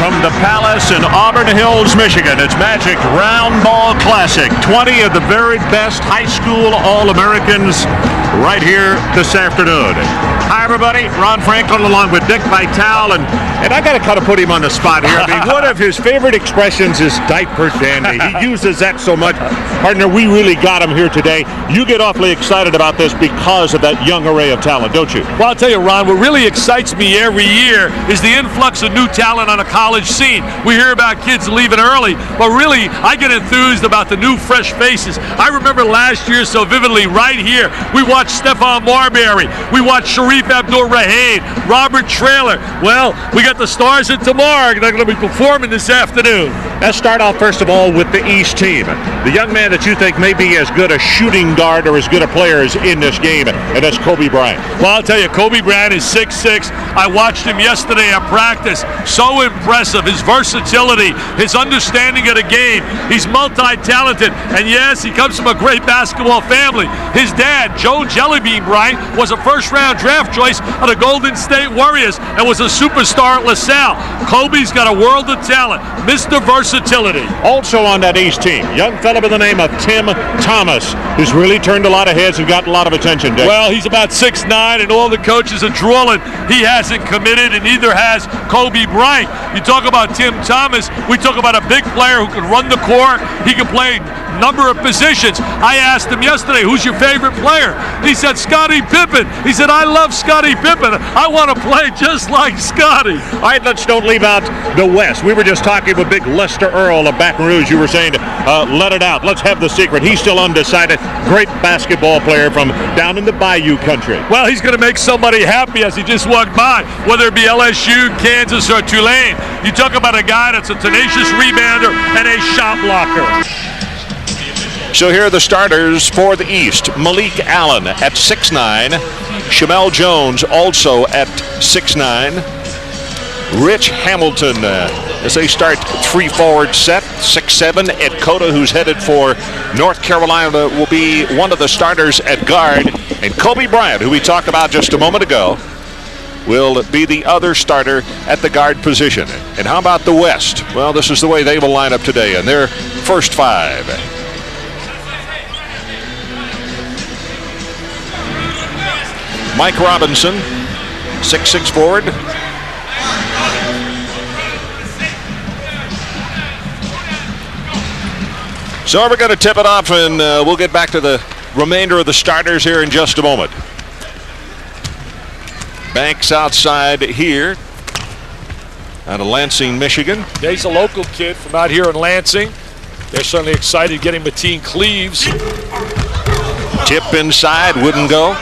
From the Palace in Auburn Hills, Michigan, it's Magic Round Ball Classic. 20 of the very best high school All-Americans right here this afternoon. Hi, everybody. Ron Franklin along with Dick Vitale. And I got to kind of put him on the spot here. I mean, one of his favorite expressions is diaper dandy. He uses that so much. Partner, we really got him here today. You get awfully excited about this because of that young array of talent, don't you? Well, I'll tell you, Ron, what really excites me every year is the influx of new talent on a college scene. We hear about kids leaving early, but really, I get enthused about the new, fresh faces. I remember last year so vividly right here. We watched Stephon Marbury. We watched Sharif Abdur-Rahim, Robert Traylor. Well, we got the stars of tomorrow. They're going to be performing this afternoon. Let's start off, first of all, with the East team. The young man that you think may be as good a shooting guard or as good a player as in this game, and that's Kobe Bryant. Well, I'll tell you, Kobe Bryant is 6'6". I watched him yesterday at practice. So impressive. His versatility, his understanding of the game. He's multi-talented. And yes, he comes from a great basketball family. His dad, Joe Jellybean Bryant, was a first-round draft choice of the Golden State Warriors and was a superstar at LaSalle. Kobe's got a world of talent. Mr. Versatility. Also on that East team, young fella by the name of Tim Thomas, who's really turned a lot of heads and gotten a lot of attention, Dick. Well, he's about 6'9", and all the coaches are drooling. He hasn't committed, and neither has Kobe Bryant. You talk about Tim Thomas, we talk about a big player who can run the court. He can play a number of positions. I asked him yesterday, who's your favorite player? He said, Scottie Pippen. He said, I love Scottie Pippen. I want to play just like Scottie. All right, let's don't leave out the West. We were just talking with big Lester Earl of Baton Rouge. You were saying, let it out. Let's have the secret. He's still undecided. Great basketball player from down in the Bayou country. Well, he's going to make somebody happy as he just walked by, whether it be LSU, Kansas, or Tulane. You talk about a guy that's a tenacious rebounder and a shot blocker. So here are the starters for the East. Malik Allen at 6'9". Shamel Jones also at 6'9". Rich Hamilton as they start three-forward set. 6'7". Ed Cota, who's headed for North Carolina, will be one of the starters at guard. And Kobe Bryant, who we talked about just a moment ago, will be the other starter at the guard position. And how about the West? Well, this is the way they will line up today in their first five. Mike Robinson, 6'6" forward. So we're going to tip it off, and we'll get back to the remainder of the starters here in just a moment. Banks outside here out of Lansing, Michigan. Yeah, he's a local kid from out here in Lansing. They're certainly excited getting Mateen Cleaves. Tip inside, wouldn't go.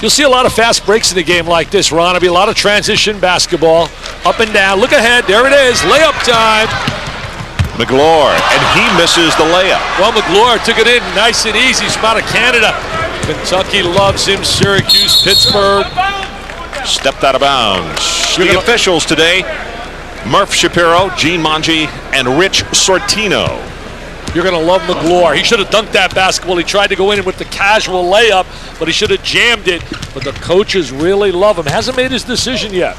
You'll see a lot of fast breaks in a game like this, Ron. There'll be a lot of transition basketball, up and down. Look ahead, there it is, layup time. McGlure, and he misses the layup. Well, McGlure took it in nice and easy. He's from out of Canada. Kentucky loves him, Syracuse, Pittsburgh. Stepped out of bounds. The officials today, Murph Shapiro, Gene Monge, and Rich Sortino. You're going to love McGlure. He should have dunked that basketball. He tried to go in with the casual layup, but he should have jammed it. But the coaches really love him. Hasn't made his decision yet.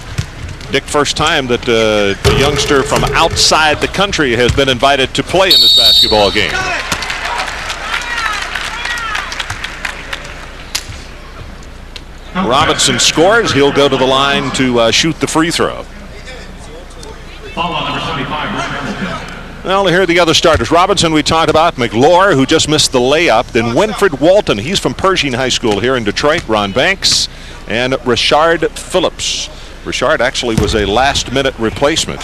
Dick, first time that the youngster from outside the country has been invited to play in this basketball game. Robinson scores. He'll go to the line to shoot the free throw. Well, here are the other starters. Robinson, we talked about. McGlure, who just missed the layup. Then Winfred Walton. He's from Pershing High School here in Detroit. Ron Banks and Richard Phillips. Richard actually was a last-minute replacement.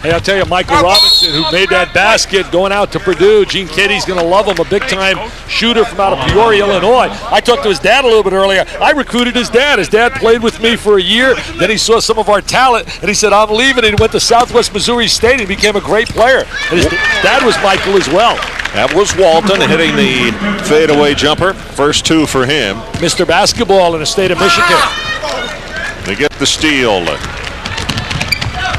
Hey, I'll tell you, Michael Robinson, who made that basket going out to Purdue. Gene Katie's going to love him, a big-time shooter from out of Peoria, Illinois. I talked to his dad a little bit earlier. I recruited his dad. His dad played with me for a year. Then he saw some of our talent, and he said, I'm leaving. And he went to Southwest Missouri State and became a great player. And his dad was Michael as well. That was Walton hitting the fadeaway jumper. First two for him. Mr. Basketball in the state of Michigan. They get the steal.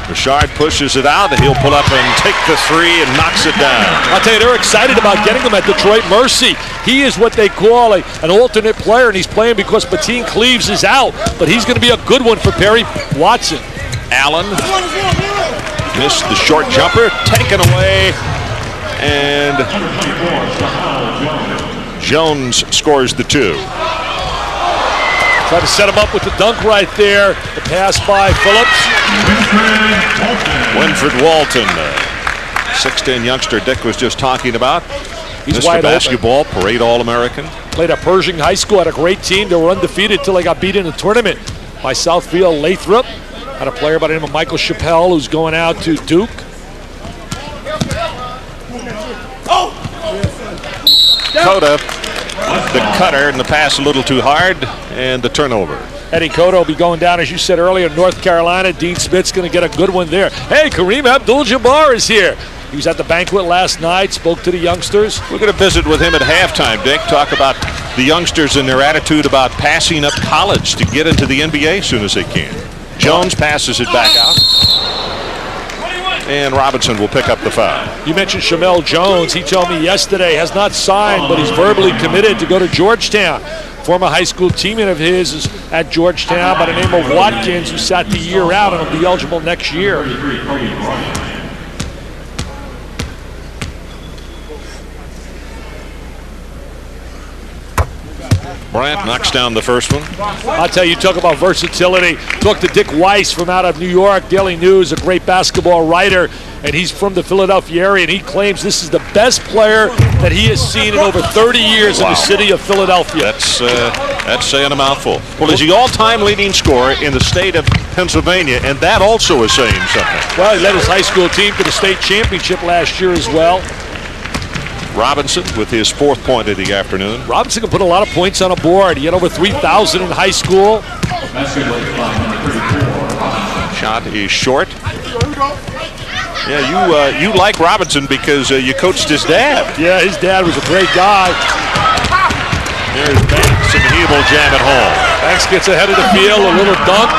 Richard pushes it out, and he'll pull up and take the three and knocks it down. I'll tell you, they're excited about getting him at Detroit Mercy. He is what they call an alternate player, and he's playing because Mateen Cleaves is out, but he's going to be a good one for Perry Watson. Allen missed the short jumper, taken away, and Jones scores the 2. Try to set him up with the dunk right there. The pass by Phillips. Winfred Walton, 6'10" youngster Dick was just talking about. He's Mr. wide Basketball, open. Parade All-American. Played at Pershing High School, had a great team. They were undefeated until they got beat in the tournament by Southfield Lathrop. Had a player by the name of Michael Chappelle who's going out to Duke. Cota, the cutter, and the pass a little too hard, and the turnover. Eddie Cota will be going down, as you said earlier, North Carolina. Dean Smith's going to get a good one there. Hey, Kareem Abdul-Jabbar is here. He was at the banquet last night, spoke to the youngsters. We're going to visit with him at halftime, Dick. Talk about the youngsters and their attitude about passing up college to get into the NBA as soon as they can. Jones passes it back out. And Robinson will pick up the foul. You mentioned Shamel Jones. He told me yesterday has not signed, but he's verbally committed to go to Georgetown. Former high school teammate of his is at Georgetown by the name of Watkins, who sat the year out and will be eligible next year. Bryant knocks down the first one. I'll tell you, talk about versatility. Talk to Dick Weiss from out of New York, Daily News, a great basketball writer, and he's from the Philadelphia area, and he claims this is the best player that he has seen in over 30 years in the city of Philadelphia. That's saying a mouthful. Well, he's the all-time leading scorer in the state of Pennsylvania, and that also is saying something. Well, he led his high school team to the state championship last year as well. Robinson with his 4th point of the afternoon. Robinson can put a lot of points on a board. He had over 3,000 in high school. Shot is short. Yeah, you like Robinson because you coached his dad. Yeah, his dad was a great guy. There's Banks, and he will jam it home. Banks gets ahead of the field, a little dunk.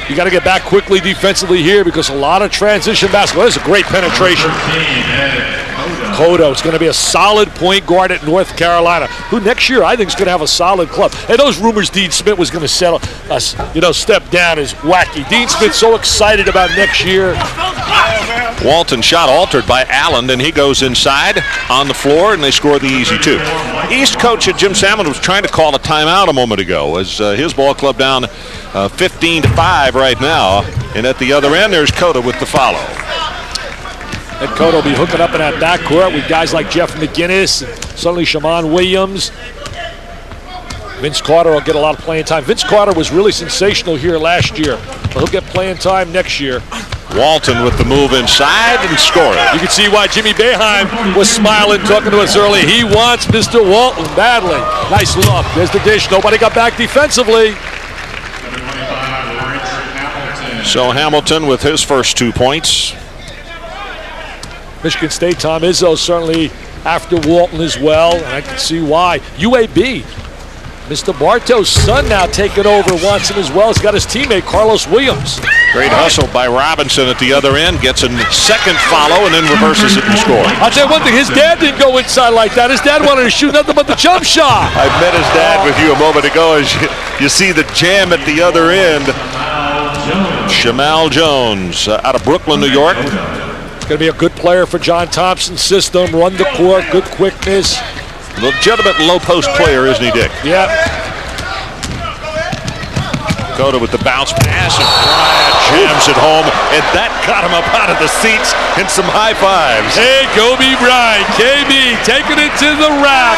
You got to get back quickly defensively here because a lot of transition basketball. That's a great penetration. Cota is going to be a solid point guard at North Carolina, who next year I think is going to have a solid club. And those rumors Dean Smith was going to settle, step down is wacky. Dean Smith's so excited about next year. Walton shot altered by Allen, and he goes inside on the floor, and they score the easy 2. East coach Jim Salmon was trying to call a timeout a moment ago as his ball club down 15-5 right now. And at the other end, there's Cota with the follow. And Cota will be hooking up in that backcourt with guys like Jeff McGinnis and suddenly Shammond Williams. Vince Carter will get a lot of playing time. Vince Carter was really sensational here last year, but he'll get playing time next year. Walton with the move inside and scoring. You can see why Jimmy Boeheim was smiling, talking to us early. He wants Mr. Walton badly. Nice look. There's the dish. Nobody got back defensively. So Hamilton with his first 2 points. Michigan State, Tom Izzo certainly after Walton as well, and I can see why. UAB, Mr. Bartow's son now taking over, wants him as well. He's got his teammate, Carlos Williams. Great hustle by Robinson at the other end, gets a second follow and then reverses it and scores. I'll tell you one thing, his dad didn't go inside like that. His dad wanted to shoot nothing but the jump shot. I met his dad with you a moment ago as you see the jam at the other end. Shamel Jones out of Brooklyn, New York. Going to be a good player for John Thompson's system. Run the court, good quickness. Legitimate low-post player, isn't he, Dick? Yeah. Cota with the bounce pass, and Bryant jams it home, and that got him up out of the seats and some high fives. Hey, Kobe Bryant, KB, taking it to the rack.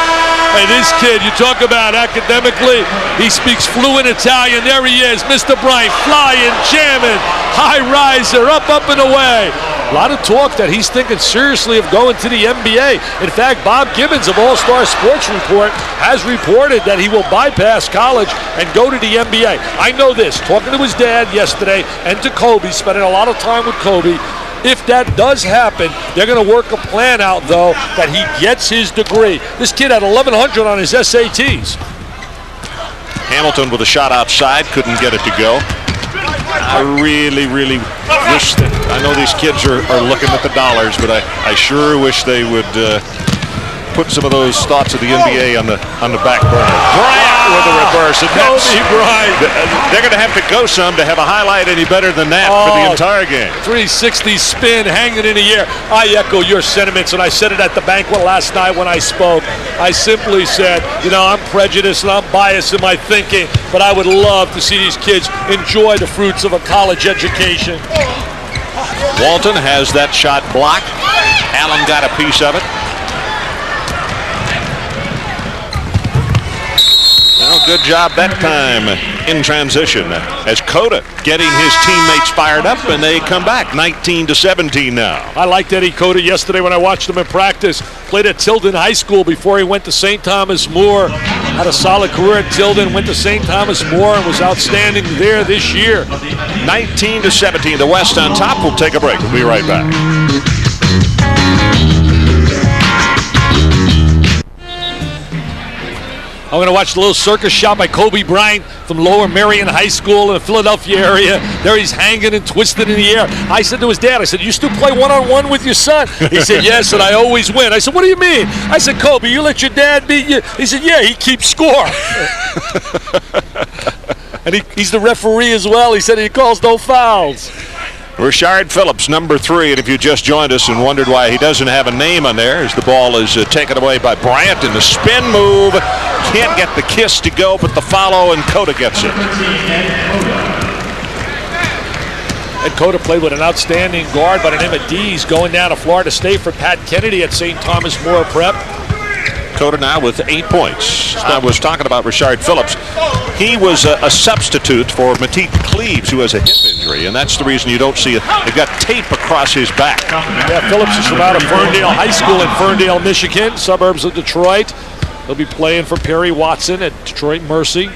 Hey, this kid, you talk about academically, he speaks fluent Italian. There he is, Mr. Bryant, flying, jamming, high riser, up and away. A lot of talk that he's thinking seriously of going to the NBA. In fact, Bob Gibbons of All-Star Sports Report has reported that he will bypass college and go to the NBA. I know this, talking to his dad yesterday and to Kobe, spending a lot of time with Kobe. If that does happen, they're going to work a plan out, though, that he gets his degree. This kid had 1,100 on his SATs. Hamilton with a shot outside, couldn't get it to go. I really wish that, I know these kids are looking at the dollars, but I sure wish they would put some of those thoughts of the NBA on the back burner. Bryant with the reverse. And Kobe Bryant. They're going to have to go some to have a highlight any better than that for the entire game. 360 spin hanging in the air. I echo your sentiments, and I said it at the banquet last night when I spoke. I simply said, I'm prejudiced and I'm biased in my thinking, but I would love to see these kids enjoy the fruits of a college education. Walton has that shot blocked. Allen got a piece of it. Well, good job that time in transition as Cota getting his teammates fired up, and they come back 19-17 now. I liked Eddie Cota yesterday when I watched him in practice. Played at Tilden High School before he went to St. Thomas More. Had a solid career at Tilden, went to St. Thomas More, and was outstanding there this year. 19-17, the West on top. We'll take a break. We'll be right back. I'm going to watch the little circus shot by Kobe Bryant from Lower Merion High School in the Philadelphia area. There he's hanging and twisted in the air. I said to his dad, I said, you still play one-on-one with your son? He said, yes, and I always win. I said, what do you mean? I said, Kobe, you let your dad beat you? He said, yeah, he keeps score. And he's the referee as well. He said he calls no fouls. Rashard Phillips, number 3, and if you just joined us and wondered why he doesn't have a name on there, as the ball is taken away by Bryant in the spin move. Can't get the kiss to go, but the follow, and Cota gets it. And Cota played with an outstanding guard by the name of Dees going down to Florida State for Pat Kennedy at St. Thomas More Prep. Cota now with 8 points. I was talking about Rashard Phillips. He was a substitute for Mateet Cleaves, who has a hip injury, and that's the reason you don't see it. They've got tape across his back. Yeah, Phillips is from out of Ferndale High School in Ferndale, Michigan, suburbs of Detroit. He'll be playing for Perry Watson at Detroit Mercy.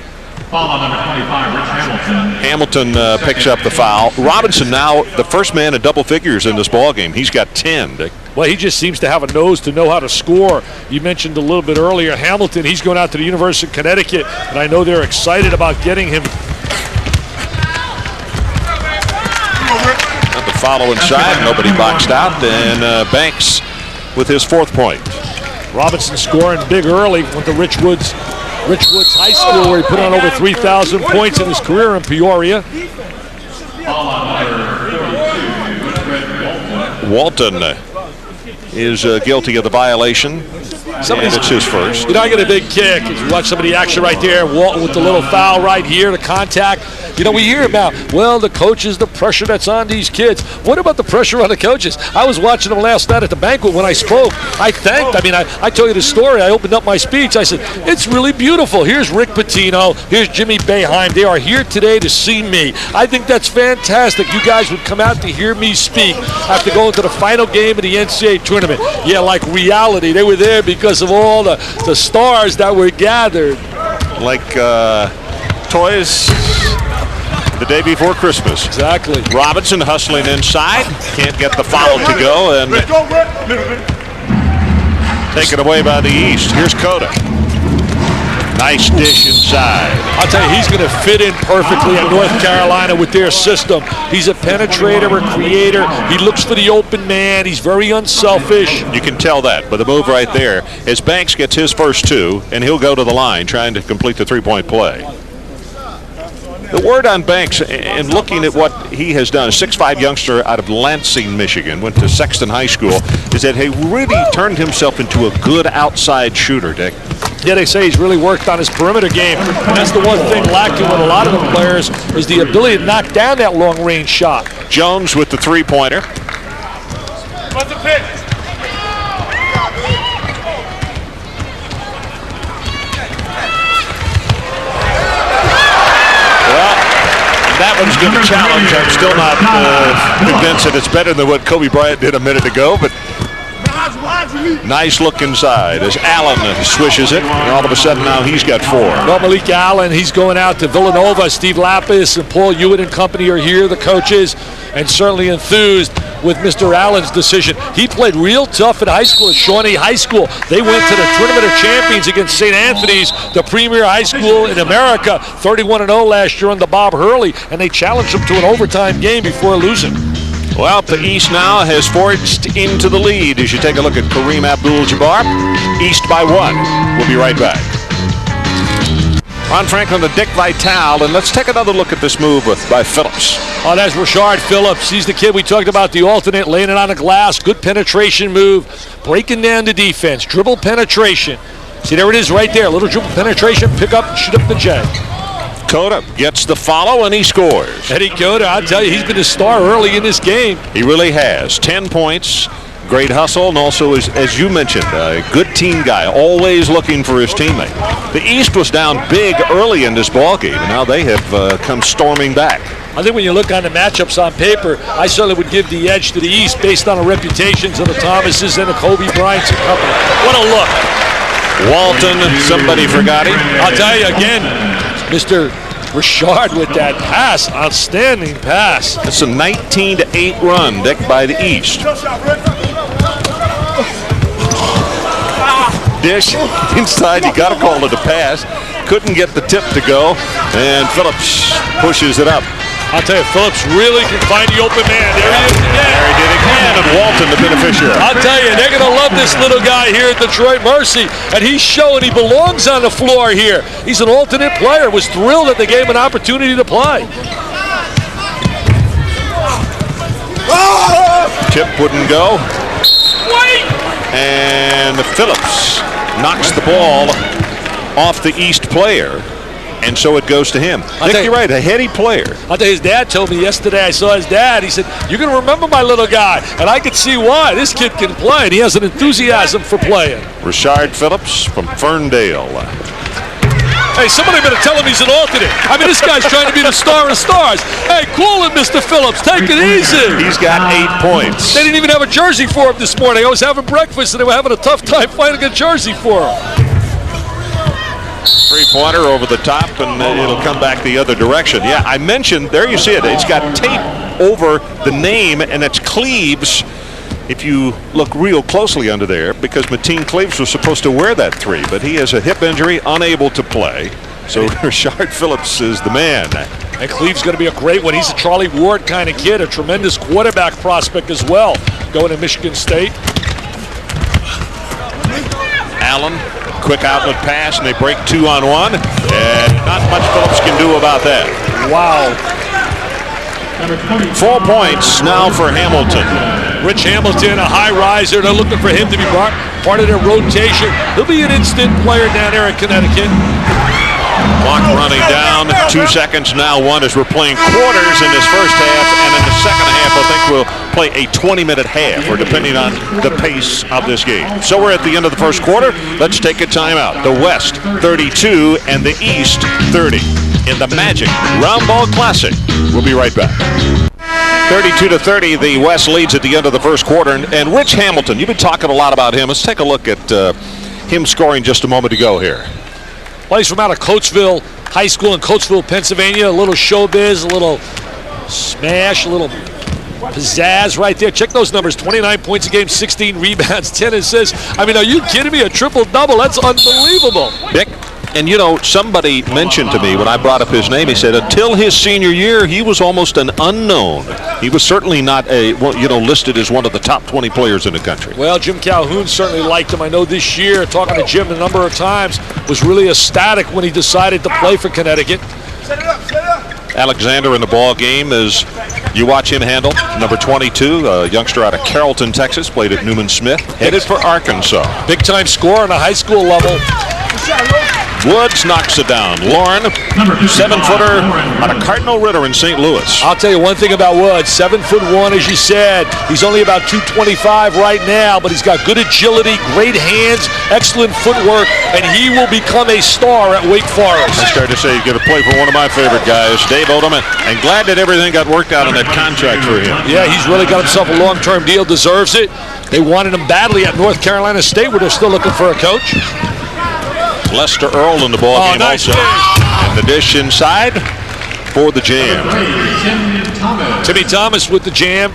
Foul on number 25, Rich Hamilton. Hamilton picks up the foul. Robinson now the first man in double figures in this ball game. He's got 10, Dick. Well, he just seems to have a nose to know how to score. You mentioned a little bit earlier, Hamilton, he's going out to the University of Connecticut, and I know they're excited about getting him. Got the follow inside, nobody boxed out, and Banks with his 4th point. Robinson scoring big early, went to Rich Woods High School, where he put on over 3,000 points in his career in Peoria. Walton is guilty of the violation. It's his first. I get a big kick. You watch some of the action right there. Walton with the little foul right here, the contact. We hear about, the coaches, the pressure that's on these kids. What about the pressure on the coaches? I was watching them last night at the banquet when I spoke. I told you the story. I opened up my speech. I said, it's really beautiful. Here's Rick Pitino. Here's Jimmy Boeheim. They are here today to see me. I think that's fantastic. You guys would come out to hear me speak after going to the final game of the NCAA tournament. Yeah, like reality. They were there because of all the stars that were gathered. Like toys the day before Christmas. Exactly. Robinson hustling inside. Can't get the foul to go, and taken away by the East. Here's Cota. Nice dish inside. I'll tell you, he's going to fit in perfectly at North Carolina with their system. He's a penetrator, a creator. He looks for the open man. He's very unselfish. You can tell that by the move right there as Banks gets his first 2, and he'll go to the line trying to complete the 3-point play. The word on Banks, and looking at what he has done, a 6'5 youngster out of Lansing, Michigan, went to Sexton High School, is that he really turned himself into a good outside shooter, Dick. Yeah, they say he's really worked on his perimeter game. And that's the one thing lacking with a lot of the players is the ability to knock down that long-range shot. Jones with the 3-pointer. What's the pick? That one's going to challenge. I'm still not convinced that it's better than what Kobe Bryant did a minute ago, but nice look inside as Allen swishes it, and all of a sudden now he's got 4. Well, Malik Allen, he's going out to Villanova. Steve Lapis and Paul Hewitt and company are here, the coaches, and certainly enthused with Mr. Allen's decision. He played real tough in high school at Shawnee High School. They went to the Tournament of Champions against St. Anthony's, the premier high school in America, 31-0 last year under Bob Hurley, and they challenged him to an overtime game before losing. Well, the East now has forged into the lead as you take a look at Kareem Abdul-Jabbar. East by 1. We'll be right back. Ron Franklin to Dick Vitale, and let's take another look at this move by Phillips. Oh, that's Rashard Phillips. He's the kid we talked about, the alternate, laying it on the glass. Good penetration move, breaking down the defense, dribble penetration. See, there it is right there. A little dribble penetration, pick up, shoot up the J. Cota gets the follow, and he scores. Eddie Cota, I'll tell you, he's been a star early in this game. He really has. 10 points. Great hustle, and also, as you mentioned, a good team guy, always looking for his teammate. The East was down big early in this ballgame, and now they have come storming back. I think when you look on the matchups on paper, I certainly would give the edge to the East based on the reputations of the Thomases and the Kobe Bryants and company. What a look. Walton, somebody forgot him. I'll tell you again, Mr. Rashard with that pass, outstanding pass. It's a 19-8 run, Dick, by the East. Dish inside, you got to call it a pass. Couldn't get the tip to go, and Phillips pushes it up. I'll tell you, Phillips really can find the open man. There he is again. There he did again, and Walton the beneficiary. I'll tell you, they're going to love this little guy here at Detroit Mercy, and he's showing he belongs on the floor here. He's an alternate player. Was thrilled that they gave him an opportunity to play. Tip wouldn't go. And Phillips knocks the ball off the East player, and so it goes to him. Dick, you're right, a heady player. I'll tell you, his dad told me yesterday, I saw his dad, he said, you're going to remember my little guy, and I could see why. This kid can play, and he has an enthusiasm for playing. Rashard Phillips from Ferndale. Hey, somebody better tell him he's an alternate. I mean, this guy's trying to be the star of stars. Hey, cool it, Mr. Phillips. Take it easy. He's got 8 points. They didn't even have a jersey for him this morning. I was having breakfast, and they were having a tough time finding a jersey for him. Three-pointer over the top, and it'll come back the other direction. Yeah, I mentioned, there you see it. It's got tape over the name, and it's Cleaves. If you look real closely under there, because Mateen Cleaves was supposed to wear that 3, but he has a hip injury, unable to play. So Rashard Phillips is the man. And Cleaves going to be a great one. He's a Charlie Ward kind of kid, a tremendous quarterback prospect as well, going to Michigan State. Allen, quick outlet pass, and they break 2-on-1. And not much Phillips can do about that. Wow. 4 points now for Hamilton. Rich Hamilton, a high riser. They're looking for him to be part of their rotation. He'll be an instant player down there in Connecticut. Clock running down. 2 seconds now. 1 as we're playing quarters in this first half, and in the second half, I think we'll play a 20-minute half, or depending on the pace of this game. So we're at the end of the first quarter. Let's take a timeout. The West 32 and the East 30 in the Magic Round Ball Classic. We'll be right back. 32-30, the West leads at the end of the first quarter, and Rich Hamilton, you've been talking a lot about him. Let's take a look at him scoring just a moment ago here. Well, he's from out of Coatesville High School in Coatesville, Pennsylvania. A little showbiz, a little smash, a little pizzazz right there. Check those numbers, 29 points a game, 16 rebounds, 10 assists. I mean, are you kidding me? A triple-double, that's unbelievable. Dick, and you know, somebody mentioned to me when I brought up his name, he said until his senior year, he was almost an unknown. He was certainly not listed as one of the top 20 players in the country. Well, Jim Calhoun certainly liked him. I know this year, talking to Jim a number of times, was really ecstatic when he decided to play for Connecticut. Alexander in the ball game as you watch him handle. Number 22, a youngster out of Carrollton, Texas, played at Newman Smith, headed for Arkansas. Big-time scorer on a high school level. Woods knocks it down. Lauren, 7-footer out of Cardinal Ritter in St. Louis. I'll tell you one thing about Woods, 7'1", as you said. He's only about 225 right now, but he's got good agility, great hands, excellent footwork, and he will become a star at Wake Forest. I started to say he's going to play for one of my favorite guys, Dave Odom, and glad that everything got worked out on that contract for him. Yeah, he's really got himself a long-term deal, deserves it. They wanted him badly at North Carolina State, where they're still looking for a coach. Lester Earl in the ball game nice also. And the dish inside for the jam. Timmy Thomas with the jam.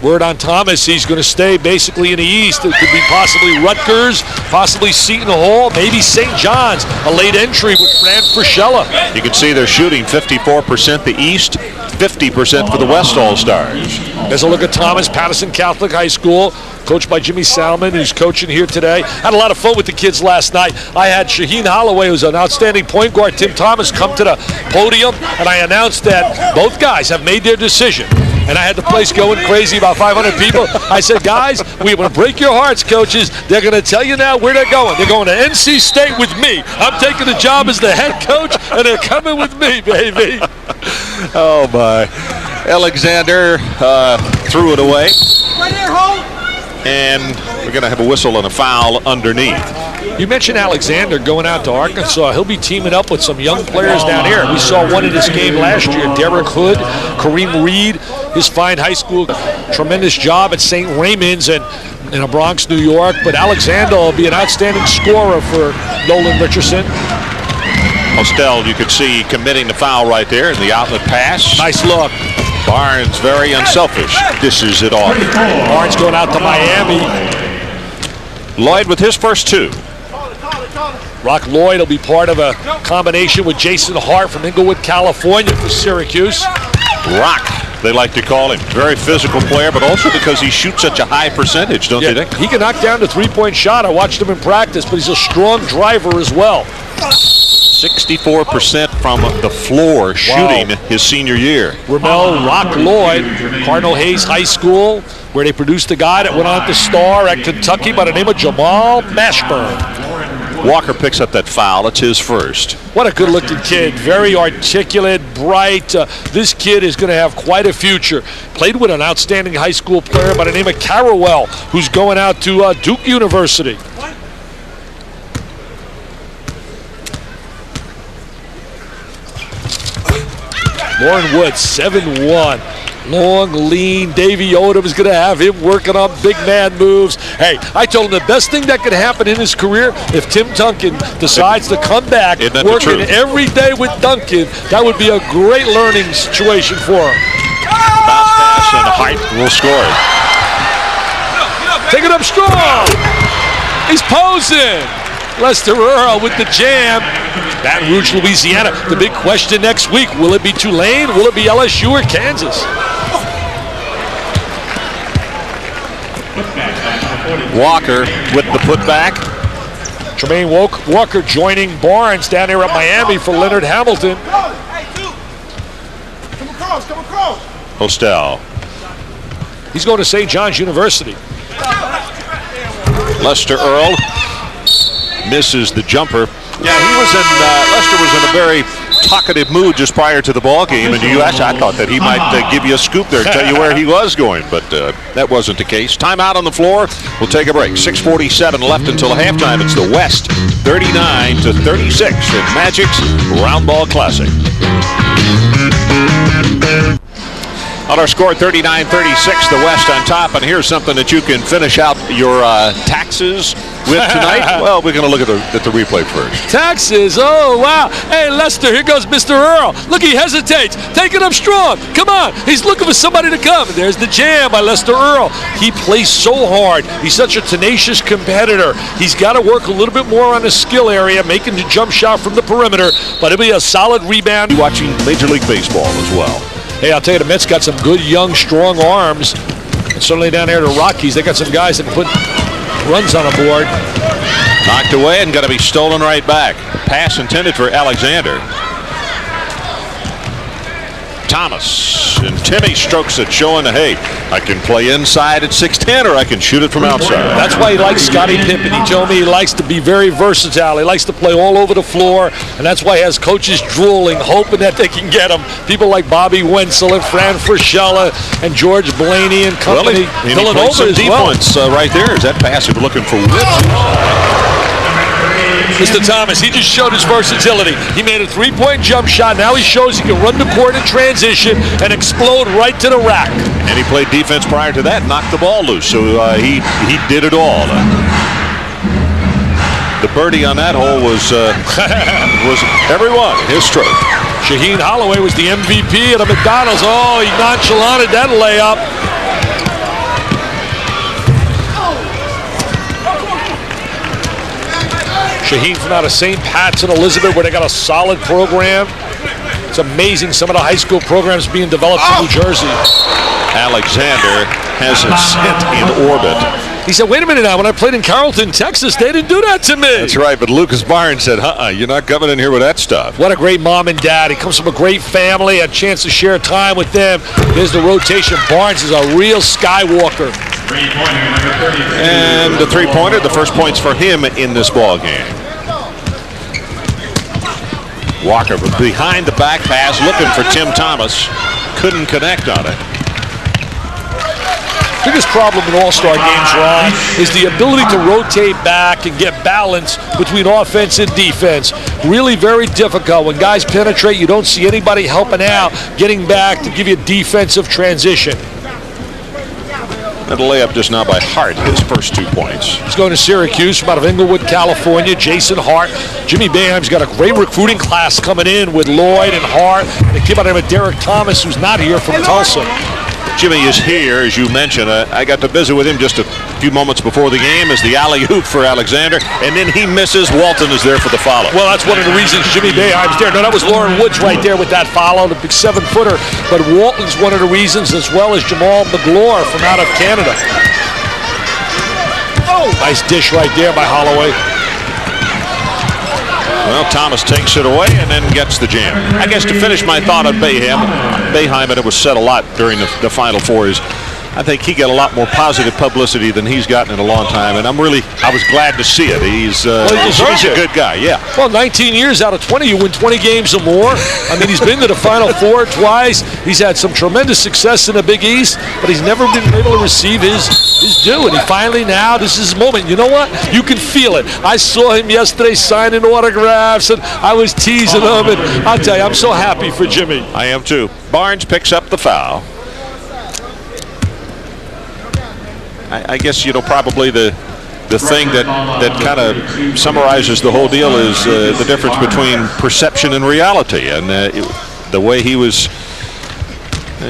Word on Thomas, he's going to stay basically in the East. It could be possibly Rutgers, possibly Seton Hall, maybe St. John's. A late entry with Fran Frischella. You can see they're shooting 54% the East, 50% for the West All-Stars. There's a look at Thomas, Patterson Catholic High School. coached by Jimmy Salmon, who's coaching here today. Had a lot of fun with the kids last night. I had Shaheen Holloway, who's an outstanding point guard, Tim Thomas, come to the podium, and I announced that both guys have made their decision. And I had the place going crazy, about 500 people. I said, guys, we're going to break your hearts, coaches. They're going to tell you now where they're going. They're going to NC State with me. I'm taking the job as the head coach, and they're coming with me, baby. Oh, my. Alexander threw it away. Right here, hold. And we're going to have a whistle and a foul underneath. You mentioned Alexander going out to Arkansas. He'll be teaming up with some young players down here. We saw one in this game last year, Derek Hood, Kareem Reed, his fine high school. Tremendous job at St. Raymond's in Bronx, New York. But Alexander will be an outstanding scorer for Nolan Richardson. Hostel, you could see committing the foul right there in the outlet pass. Nice look. Barnes, very unselfish, dishes it off. Barnes going out to Miami. Lloyd with his first two. Rock Lloyd will be part of a combination with Jason Hart from Inglewood, California for Syracuse. Rock, they like to call him. Very physical player, but also because he shoots such a high percentage, don't you think? He can knock down the three-point shot. I watched him in practice, but he's a strong driver as well. 64% from the floor shooting his senior year. Ramel Rock Lloyd, Cardinal Hayes High School, where they produced a guy that went on to star at Kentucky by the name of Jamal Mashburn. Walker picks up that foul. It's his first. What a good-looking kid. Very articulate, bright. This kid is going to have quite a future. Played with an outstanding high school player by the name of Carrawell, who's going out to Duke University. Lauren Woods, 7'1". Long, lean. Davey Odom is going to have him working on big man moves. Hey, I told him the best thing that could happen in his career, if Tim Duncan decides to come back working every day with Duncan, that would be a great learning situation for him. Bounce pass and Hart will score it. Take it up strong. He's posing. Lester Earl with the jam. Baton Rouge, Louisiana. The big question next week, will it be Tulane? Will it be LSU or Kansas? Walker with the putback. Tremaine Walker joining Barnes down here at Miami for Leonard Hamilton. Come across. Hostel. He's going to St. John's University. Lester Earl misses the jumper. Yeah, Lester was in a very talkative mood just prior to the ball game, and I thought that he might give you a scoop there and tell you where he was going, but that wasn't the case. Timeout on the floor. We'll take a break. 6:47 left until halftime. It's the West 39-36 in Magic's Round Ball Classic. On our score, 39-36, the West on top. And here's something that you can finish out your taxes with tonight. Well, we're going to look at the replay first. Taxes, oh, wow. Hey, Lester, here goes Mr. Earl. Look, he hesitates. Take it up strong. Come on. He's looking for somebody to come. There's the jam by Lester Earl. He plays so hard. He's such a tenacious competitor. He's got to work a little bit more on the skill area, making the jump shot from the perimeter, but it'll be a solid rebound. Watching Major League Baseball as well. Hey, I'll tell you, the Mets got some good, young, strong arms. And certainly down there, the Rockies, they got some guys that can put runs on the board. Knocked away and going to be stolen right back. Pass intended for Alexander. Thomas and Timmy strokes it, showing that, hey, I can play inside at 6'10", or I can shoot it from outside. That's why he likes Scottie Pippen. He told me he likes to be very versatile. He likes to play all over the floor, and that's why he has coaches drooling, hoping that they can get him. People like Bobby Wenzel and Fran Fraschilla and George Blaney and company. He played some defense right there. Is that pass looking for Woods? Mr. Thomas, he just showed his versatility. He made a three-point jump shot. Now he shows he can run the court in transition and explode right to the rack. And he played defense prior to that, knocked the ball loose. So he did it all. The birdie on that hole was everyone his stroke. Shaheen Holloway was the MVP at the McDonald's. Oh, he nonchalanted that layup. Shaheen from out of St. Pat's and Elizabeth, where they got a solid program. It's amazing some of the high school programs being developed in New Jersey. Alexander has it sent in orbit. He said, wait a minute now, when I played in Carrollton, Texas, they didn't do that to me. That's right, but Lucas Barnes said, you're not coming in here with that stuff. What a great mom and dad. He comes from a great family, had a chance to share time with them. There's the rotation. Barnes is a real Skywalker. And the three-pointer, the first points for him in this ball game. Walker behind the back pass, looking for Tim Thomas. Couldn't connect on it. Biggest problem in all-star games, Ron, is the ability to rotate back and get balance between offense and defense. Really very difficult. When guys penetrate, you don't see anybody helping out, getting back to give you a defensive transition. And a layup just now by Hart, his first 2 points. He's going to Syracuse from out of Inglewood, California. Jason Hart. Jimmy Boeheim's got a great recruiting class coming in with Lloyd and Hart. And they keep on having Derek Thomas, who's not here, from Tulsa. Jimmy is here, as you mentioned. I got to visit with him just a few moments before the game as the alley-oop for Alexander, and then he misses. Walton is there for the follow. Well, that's one of the reasons Jimmy Boeheim's there. No, that was Lauren Woods right there with that follow, the big 7-footer. But Walton's one of the reasons, as well as Jamal McGlure from out of Canada. Oh, nice dish right there by Holloway. Well, Thomas takes it away and then gets the jam. I guess to finish my thought on Boeheim, and it was said a lot during the Final Four, is I think he got a lot more positive publicity than he's gotten in a long time, and I was glad to see it. He's a good guy, yeah. Well, 19 years out of 20, you win 20 games or more. I mean, he's been to the Final Four twice. He's had some tremendous success in the Big East, but he's never been able to receive his due, and he finally now, this is his moment. You know what? You can feel it. I saw him yesterday signing autographs, and I was teasing him, and I'll tell you, I'm so happy for Jimmy. I am too. Barnes picks up the foul. I guess, probably the thing that kind of summarizes the whole deal is the difference between perception and reality. And the way he was,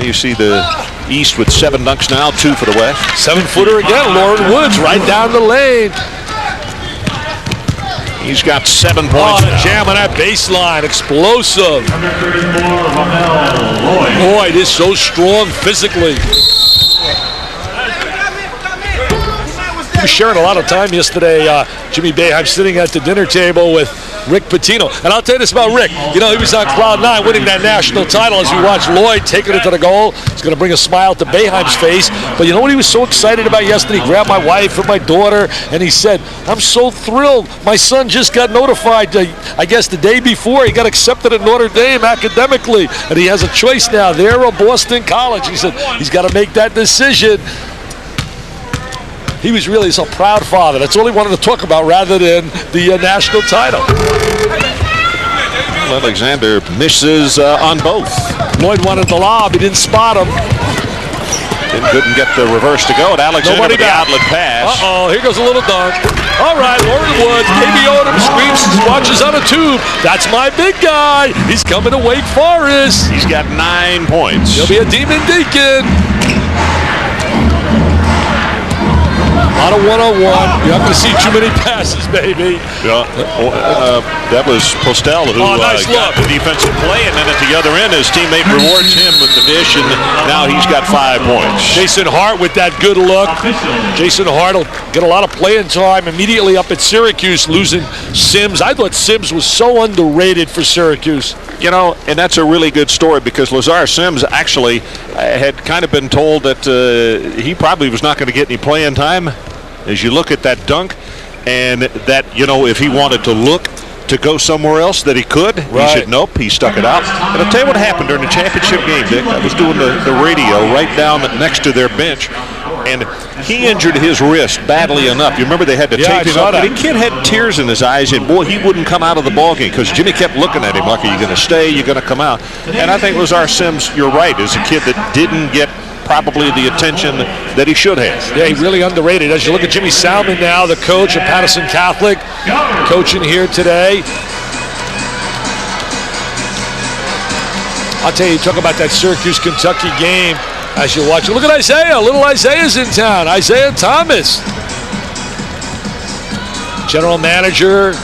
you see the East with 7 dunks now, 2 for the West. 7-footer again, Lauren Woods right down the lane. He's got 7 points. Oh, jam on that baseline, explosive. Lloyd is so strong physically. He was sharing a lot of time yesterday, Jimmy Boeheim, sitting at the dinner table with Rick Pitino. And I'll tell you this about Rick. He was on cloud 9 winning that national title. As we watch Lloyd taking it to the goal, it's going to bring a smile to Boeheim's face. But you know what he was so excited about yesterday? He grabbed my wife and my daughter, and he said, I'm so thrilled. My son just got notified, I guess the day before, he got accepted at Notre Dame academically. And he has a choice now, there or Boston College. He said he's got to make that decision. He was really a proud father. That's all he wanted to talk about rather than the national title. Well, Alexander misses on both. Lloyd wanted the lob. He didn't spot him. Couldn't get the reverse to go. And Alexander with the outlet pass. Uh-oh, here goes a little dunk. All right, Lauren Woods. KB Odom screams, watches on a tube. That's my big guy. He's coming to Wake Forest. He's got 9 points. He'll be a Demon Deacon. A lot of one-on-one. You're not going to see too many passes, baby. Yeah. That was Postel who nice got the defensive play, and then at the other end, his teammate rewards him with the dish, and now he's got 5 points. Jason Hart with that good look. Jason Hart will get a lot of playing time immediately up at Syracuse, losing Sims. I thought Sims was so underrated for Syracuse. And that's a really good story because Lazar Sims actually had kind of been told that he probably was not going to get any playing time. As you look at that dunk, and that, if he wanted to look to go somewhere else, that he could. Right. He said, nope, he stuck it out. And I'll tell you what happened during the championship game, Dick. I was doing the radio right down next to their bench, and he injured his wrist badly enough. You remember they had to tape him up? The kid had tears in his eyes, and boy, he wouldn't come out of the ballgame because Jimmy kept looking at him like, are you going to stay? You're going to come out? And I think Lazar Sims, you're right, is a kid that didn't get probably the attention that he should have. Yeah, he really underrated. As you look at Jimmy Salmon now, the coach of Patterson Catholic, coaching here today. I'll tell you, talk about that Syracuse-Kentucky game as you watch it. Look at Isaiah. Little Isaiah's in town. Isaiah Thomas. General manager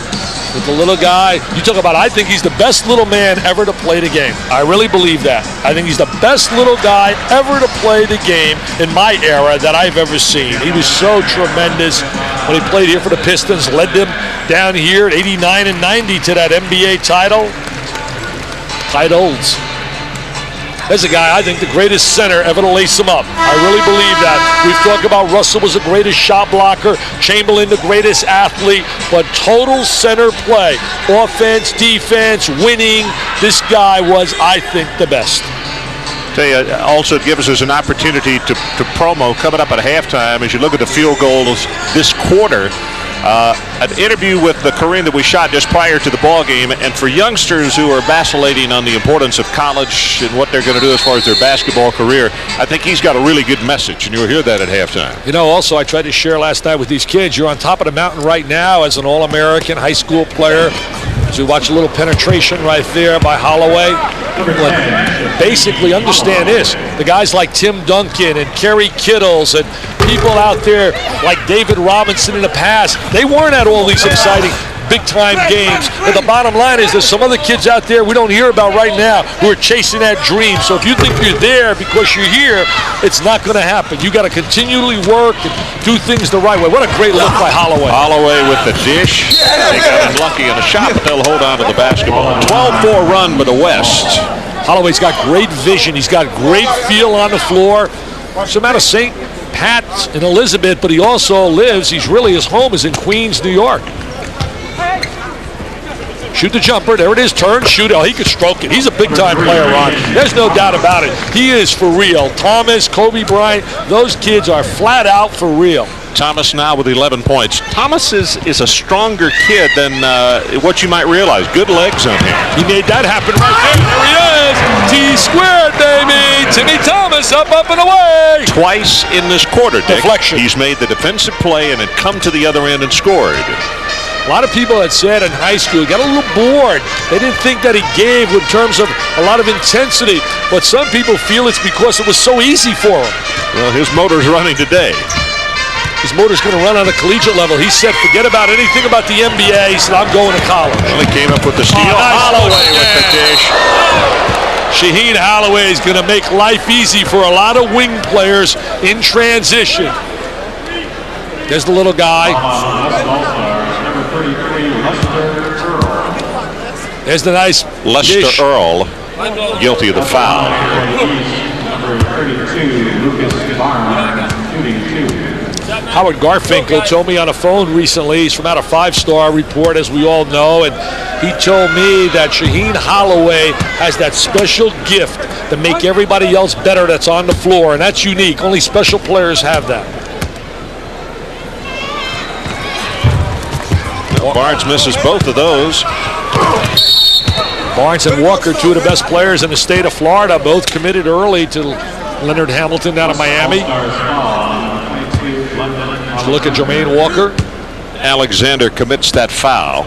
with the little guy. You talk about, I think he's the best little man ever to play the game. I really believe that. I think he's the best little guy ever to play the game in my era that I've ever seen. He was so tremendous when he played here for the Pistons, led them down here at 89 and 90 to that NBA title. Titles. There's a guy, I think, the greatest center ever to lace him up. I really believe that. We've talked about Russell was the greatest shot blocker, Chamberlain the greatest athlete, but total center play, offense, defense, winning, this guy was, I think, the best. Tell you, also it gives us an opportunity to promo coming up at halftime as you look at the field goals this quarter. An interview with the Kareem that we shot just prior to the ball game, and for youngsters who are vacillating on the importance of college and what they're going to do as far as their basketball career, I think he's got a really good message, and you'll hear that at halftime. You know, also I tried to share last night with these kids, you're on top of the mountain right now as an All-American high school player. So you watch a little penetration right there by Holloway. But basically, understand this. The guys like Tim Duncan and Kerry Kittles and people out there like David Robinson in the past, they weren't at all these exciting big-time games. But the bottom line is there's some other kids out there we don't hear about right now who are chasing that dream. So if you think you're there because you're here, it's not going to happen. You got to continually work and do things the right way. What a great look by Holloway. Holloway with the dish. They got him lucky in a shot, but they'll hold on to the basketball. 12-4 run by the West. Holloway's got great vision. He's got great feel on the floor. Some out of St. Pat's in Elizabeth, but he also lives, his home is in Queens, New York. Shoot the jumper. There it is. Turn, shoot. Oh, he could stroke it. He's a big-time player, Ron. There's no doubt about it. He is for real. Thomas, Kobe Bryant, those kids are flat out for real. Thomas now with 11 points. Thomas is a stronger kid than what you might realize. Good legs on him. He made that happen right there. There he is. T-squared, baby. Timmy Thomas up and away. Twice in this quarter, Dick. Deflection. He's made the defensive play and had come to the other end and scored. A lot of people had said in high school, he got a little bored. They didn't think that he gave in terms of a lot of intensity. But some people feel it's because it was so easy for him. Well, his motor's running today. His motor's going to run on a collegiate level. He said, forget about anything about the NBA. He said, I'm going to college. Well, he came up with the steal. Nice Holloway with the dish. Shaheen Holloway is going to make life easy for a lot of wing players in transition. There's the little guy. There's the nice Lester dish. Earl, guilty of the foul. Howard Garfinkel told me on the phone recently, he's from out of Five-Star Report, as we all know, and he told me that Shaheen Holloway has that special gift to make everybody else better that's on the floor, and that's unique. Only special players have that. Barnes misses both of those. Barnes and Walker, two of the best players in the state of Florida, both committed early to Leonard Hamilton down in Miami. Look at Jermaine Walker. Alexander commits that foul.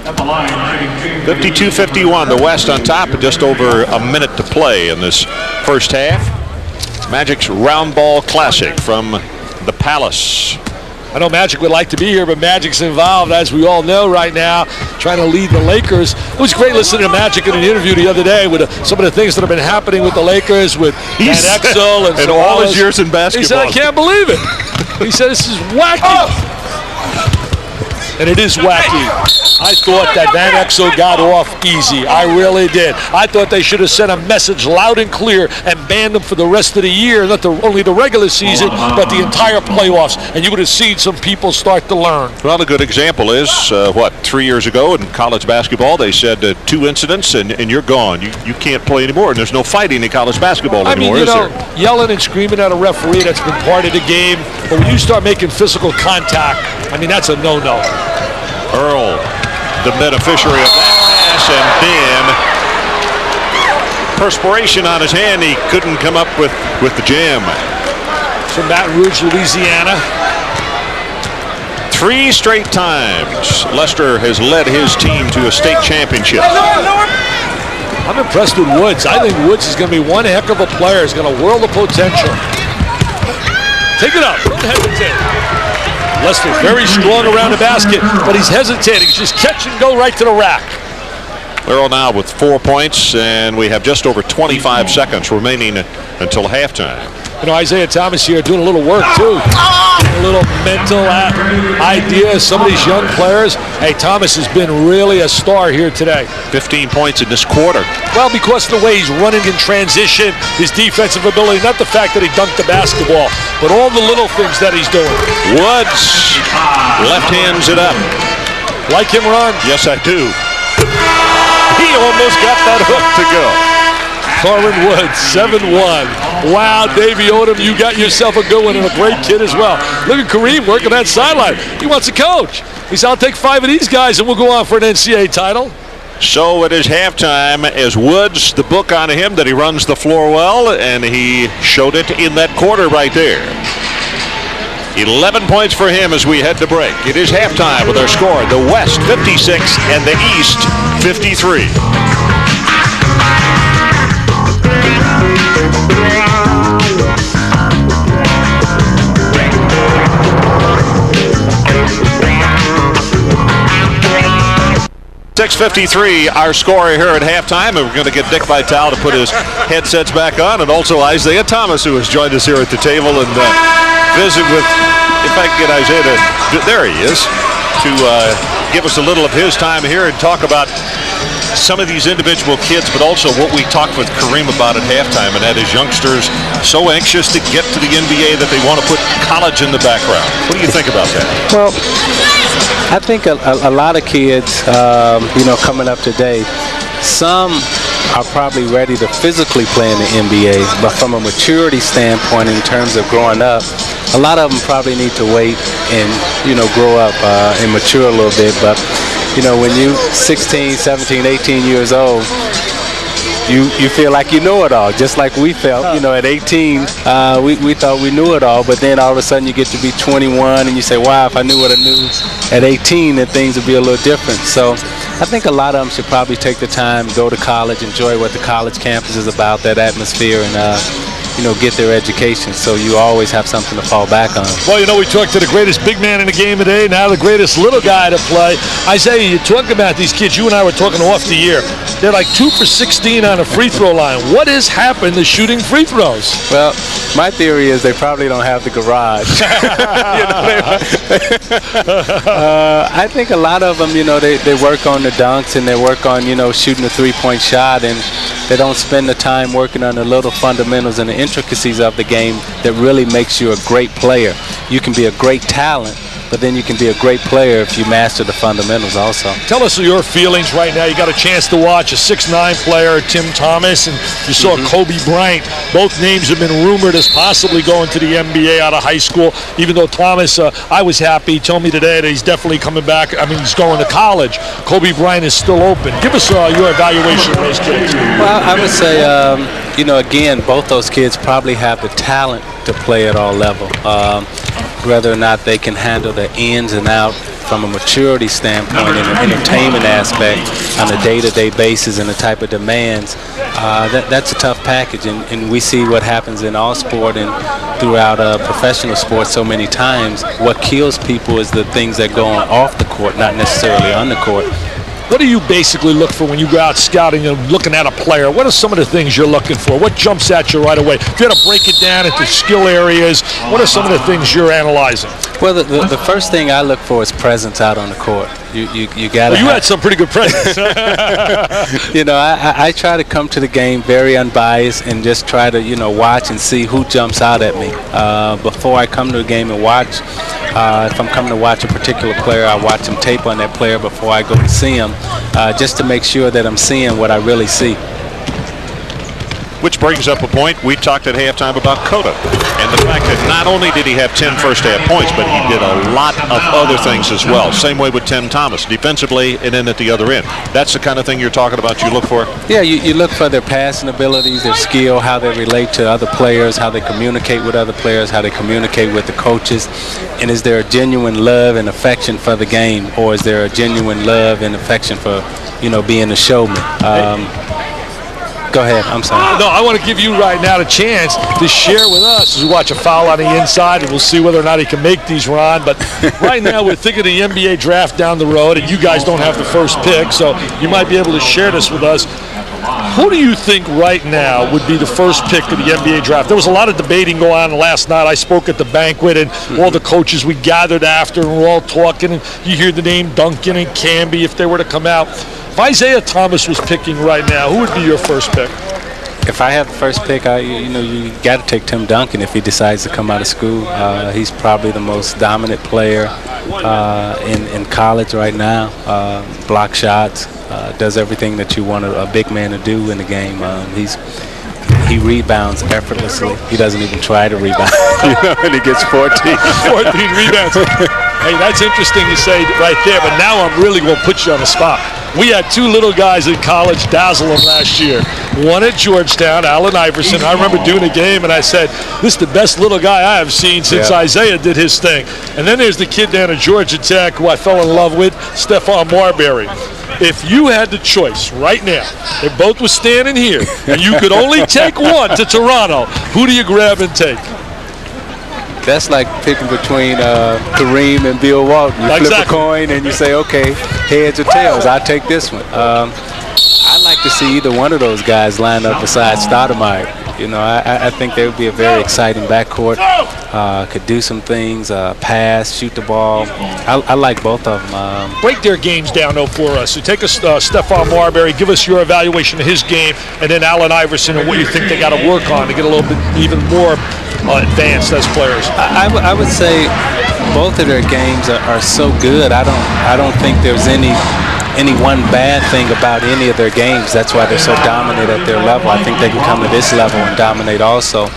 52-51, the West on top with just over a minute to play in this first half. Magic's Round Ball Classic from the Palace. I know Magic would like to be here, but Magic's involved, as we all know right now, trying to lead the Lakers. It was great listening to Magic in an interview the other day with some of the things that have been happening with the Lakers, with Van Exel and all his years in basketball. He said, I can't believe it. He said, this is wacky. And it is wacky. I thought that Van Exel got off easy. I really did. I thought they should have sent a message loud and clear and banned them for the rest of the year, not only the regular season, but the entire playoffs. And you would have seen some people start to learn. Well, a good example is, 3 years ago in college basketball, they said 2 incidents and you're gone. You can't play anymore. And there's no fighting in college basketball anymore, is there? Yelling and screaming at a referee, that's been part of the game. But when you start making physical contact, I mean, that's a no-no. Earl, the beneficiary of that pass, and then perspiration on his hand. He couldn't come up with the jam. From Baton Rouge, Louisiana. 3 straight times Lester has led his team to a state championship. I'm impressed with Woods. I think Woods is going to be one heck of a player. He's got a world of potential. Take it up. Don't hesitate. Lester very strong around the basket, but he's hesitating. He's just catch and go right to the rack. Earl now with 4 points, and we have just over 25 seconds remaining until halftime. You know, Isaiah Thomas here doing a little work, too. A little mental ideas, some of these young players. Hey, Thomas has been really a star here today. 15 points in this quarter. Well, because of the way he's running in transition, his defensive ability, not the fact that he dunked the basketball, but all the little things that he's doing. Woods left hands it up. Like him, Ron? Yes, I do. He almost got that hook to go. Carlin Woods, 7-1. Wow, Davey Odom, you got yourself a good one and a great kid as well. Look at Kareem working that sideline. He wants to coach. He said, I'll take 5 of these guys and we'll go on for an NCAA title. So it is halftime as Woods, the book on him that he runs the floor well, and he showed it in that quarter right there. 11 points for him as we head to break. It is halftime with our score, the West 56 and the East 53. .653 our score here at halftime, and we're going to get Dick Vitale to put his headsets back on, and also Isaiah Thomas, who has joined us here at the table, and visit with, if I can get Isaiah to, there he is, to give us a little of his time here and talk about some of these individual kids, but also what we talked with Kareem about at halftime, and that is youngsters so anxious to get to the NBA that they want to put college in the background. What do you think about that? Well, I think a lot of kids, coming up today, some are probably ready to physically play in the NBA, but from a maturity standpoint in terms of growing up, a lot of them probably need to wait and, grow up and mature a little bit. But, when you're 16, 17, 18 years old, you feel like you know it all, just like we felt, at 18, we thought we knew it all, but then all of a sudden you get to be 21 and you say, wow, if I knew what I knew at 18, then things would be a little different. So I think a lot of them should probably take the time, go to college, enjoy what the college campus is about, that atmosphere, and get their education, so you always have something to fall back on. Well, we talked to the greatest big man in the game today, now the greatest little guy to play. Isaiah, you talk about these kids, you and I were talking off the year. They're like 2 for 16 on a free throw line. What has happened to shooting free throws? Well, my theory is they probably don't have the garage. I think a lot of them, they work on the dunks and they work on, shooting a three-point shot, and they don't spend the time working on the little fundamentals and the intricacies of the game that really makes you a great player. You can be a great talent, but then you can be a great player if you master the fundamentals also. Tell us your feelings right now. You got a chance to watch a 6'9" player, Tim Thomas, and you saw Kobe Bryant. Both names have been rumored as possibly going to the NBA out of high school, even though Thomas, I was happy. He told me today that he's definitely coming back. I mean, he's going to college. Kobe Bryant is still open. Give us your evaluation of those kids. Well, I would say, again, both those kids probably have the talent to play at all levels. Whether or not they can handle the ins and out from a maturity standpoint and an entertainment aspect on a day-to-day basis and the type of demands, that's a tough package. And we see what happens in all sport and throughout professional sports so many times. What kills people is the things that go on off the court, not necessarily on the court. What do you basically look for when you go out scouting and looking at a player? What are some of the things you're looking for? What jumps at you right away? If you had to break it down into skill areas, what are some of the things you're analyzing? Well, the first thing I look for is presence out on the court. You got to. Well, you had some pretty good presence. I try to come to the game very unbiased and just try to watch and see who jumps out at me before I come to a game and watch. If I'm coming to watch a particular player, I watch some tape on that player before I go to see him, just to make sure that I'm seeing what I really see. Which brings up a point we talked at halftime about Cota and the fact that not only did he have 10 first-half points, but he did a lot of other things as well. Same way with Tim Thomas, defensively and then at the other end. That's the kind of thing you're talking about you look for? Yeah, you look for their passing abilities, their skill, how they relate to other players, how they communicate with other players, how they communicate with the coaches, and is there a genuine love and affection for the game, or is there a genuine love and affection for, being a showman? Go ahead. I'm sorry. No, I want to give you right now the chance to share with us as we watch a foul on the inside, and we'll see whether or not he can make these, Ron. But right now we're thinking of the NBA draft down the road, and you guys don't have the first pick, so you might be able to share this with us. Who do you think right now would be the first pick of the NBA draft? There was a lot of debating going on last night. I spoke at the banquet, and all the coaches we gathered after, and we're all talking, and you hear the name Duncan and Camby if they were to come out. If Isaiah Thomas was picking right now, who would be your first pick? If I have the first pick, you got to take Tim Duncan if he decides to come out of school. He's probably the most dominant player in college right now. Block shots, does everything that you want a big man to do in the game. He rebounds effortlessly. He doesn't even try to rebound, and he gets 14 rebounds. Hey, that's interesting you say right there, but now I'm really going to put you on the spot. We had two little guys in college dazzle them last year. One at Georgetown, Allen Iverson. I remember doing a game, and I said, this is the best little guy I have seen since Isaiah did his thing. And then there's the kid down at Georgia Tech who I fell in love with, Stephon Marbury. If you had the choice right now, they both were standing here, and you could only take one to Toronto, who do you grab and take? That's like picking between Kareem and Bill Walton. You flip a coin and you say, okay, heads or tails, I'll take this one. I'd like to see either one of those guys line up beside Stoudemire. You know, I think they would be a very exciting backcourt. Could do some things, pass, shoot the ball. I like both of them. Break their games down, though, for us. So take us, Stephon Marbury, give us your evaluation of his game, and then Allen Iverson and what you think they got to work on to get a little bit even more advanced as players. I would say both of their games are so good. I don't think there's any one bad thing about any of their games. That's why they're so dominant at their level. I think they can come to this level and dominate also.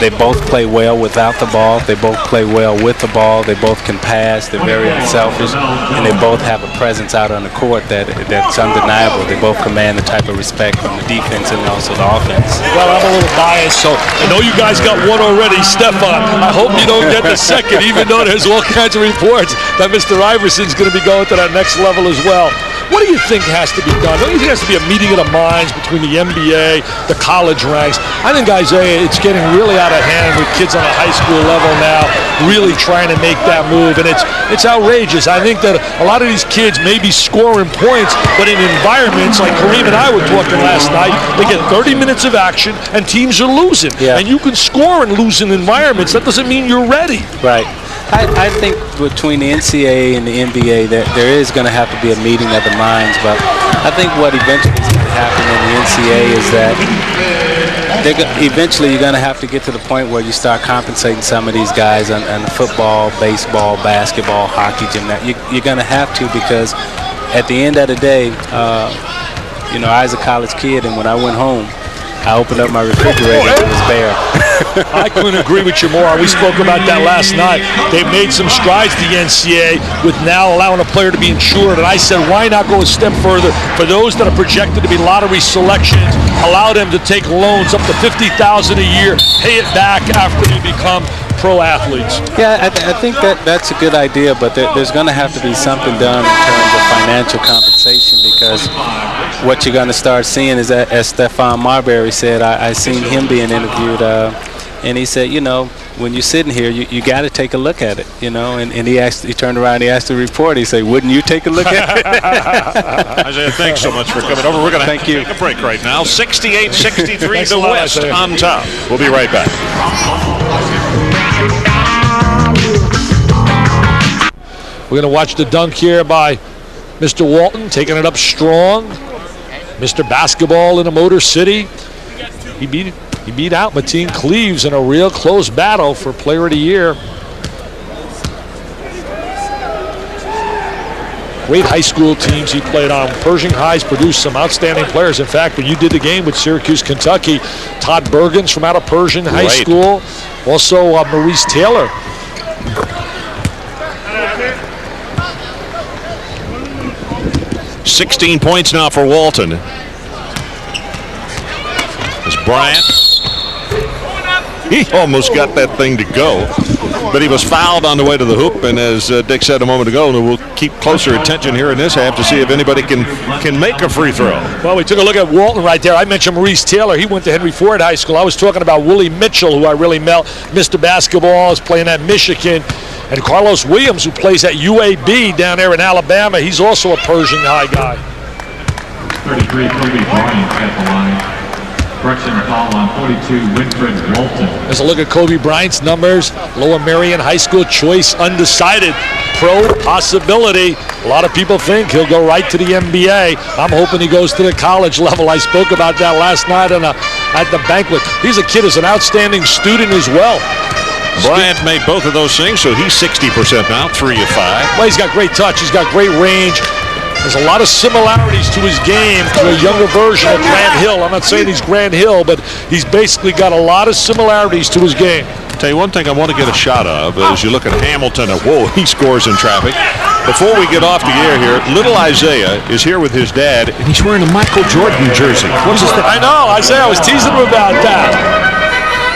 They both play well without the ball. They both play well with the ball. They both can pass. They're very unselfish, and they both have a presence out on the court that's undeniable. They both command the type of respect from the defense and also the offense. Well, I'm a little biased, so I know you guys got one already, Stephon. I hope you don't get the second, even though there's all kinds of reports that Mr. Iverson's going to be going to that next level as well. What do you think has to be done? Don't you think there has to be a meeting of the minds between the NBA, the college ranks? I think, Isaiah, it's getting really out of hand with kids on a high school level now really trying to make that move, and it's outrageous. I think that a lot of these kids may be scoring points, but in environments like Kareem and I were talking last night, they get 30 minutes of action and teams are losing. Yeah. And you can score and lose in environments. That doesn't mean you're ready. Right. I think between the NCAA and the NBA that there is going to have to be a meeting of the minds, but I think what eventually is going to happen in the NCAA is that eventually you're going to have to get to the point where you start compensating some of these guys on football, baseball, basketball, hockey, gymnastics. You're going to have to, because at the end of the day, I was a college kid, and when I went home, I opened up my refrigerator and it was bare. I couldn't agree with you more. We spoke about that last night. They've made some strides, the NCAA, with now allowing a player to be insured. And I said, why not go a step further? For those that are projected to be lottery selections, allow them to take loans up to $50,000 a year, pay it back after they become pro athletes. Yeah, I think that's a good idea, but there's going to have to be something done in terms of financial compensation, because what you're going to start seeing is, as Stephon Marbury said, I seen him being interviewed, and he said, when you're sitting here, you got to take a look at it, and he turned around and he asked the reporter, he said, wouldn't you take a look at it? Isaiah, thanks so much for coming over. We're going to take a break right now. 68-63, the West on top. We'll be right back. We're going to watch the dunk here by Mr. Walton, taking it up strong. Mr. Basketball in the Motor City. He beat out Mateen Cleaves in a real close battle for Player of the Year. Great high school teams he played on. Pershing High's produced some outstanding players. In fact, when you did the game with Syracuse, Kentucky, Todd Bergens from out of Pershing High School. Also Maurice Taylor. $16 points now for Walton. As Bryant, he almost got that thing to go. But he was fouled on the way to the hoop, and as Dick said a moment ago, we'll keep closer attention here in this half to see if anybody can make a free throw. Well, we took a look at Walton right there. I mentioned Maurice Taylor. He went to Henry Ford High School. I was talking about Willie Mitchell, who I really met. Mr. Basketball is playing at Michigan. And Carlos Williams, who plays at UAB down there in Alabama. He's also a Pershing High guy. 33, Kobe Bryant at the line. Correction foul on 42, Winfred Walton. There's a look at Kobe Bryant's numbers. Lower Merion High School choice undecided. Pro possibility. A lot of people think he'll go right to the NBA. I'm hoping he goes to the college level. I spoke about that last night at the banquet. He's a kid who's an outstanding student as well. Bryant made both of those things, so he's 60% now, 3 of 5. Well, he's got great touch. He's got great range. There's a lot of similarities to his game to a younger version of Grant Hill. I'm not saying he's Grant Hill, but he's basically got a lot of similarities to his game. Tell you one thing I want to get a shot of as you look at Hamilton. Whoa, he scores in traffic. Before we get off the air here, little Isaiah is here with his dad, and he's wearing a Michael Jordan jersey. What is this thing? I know, Isaiah, I was teasing him about that.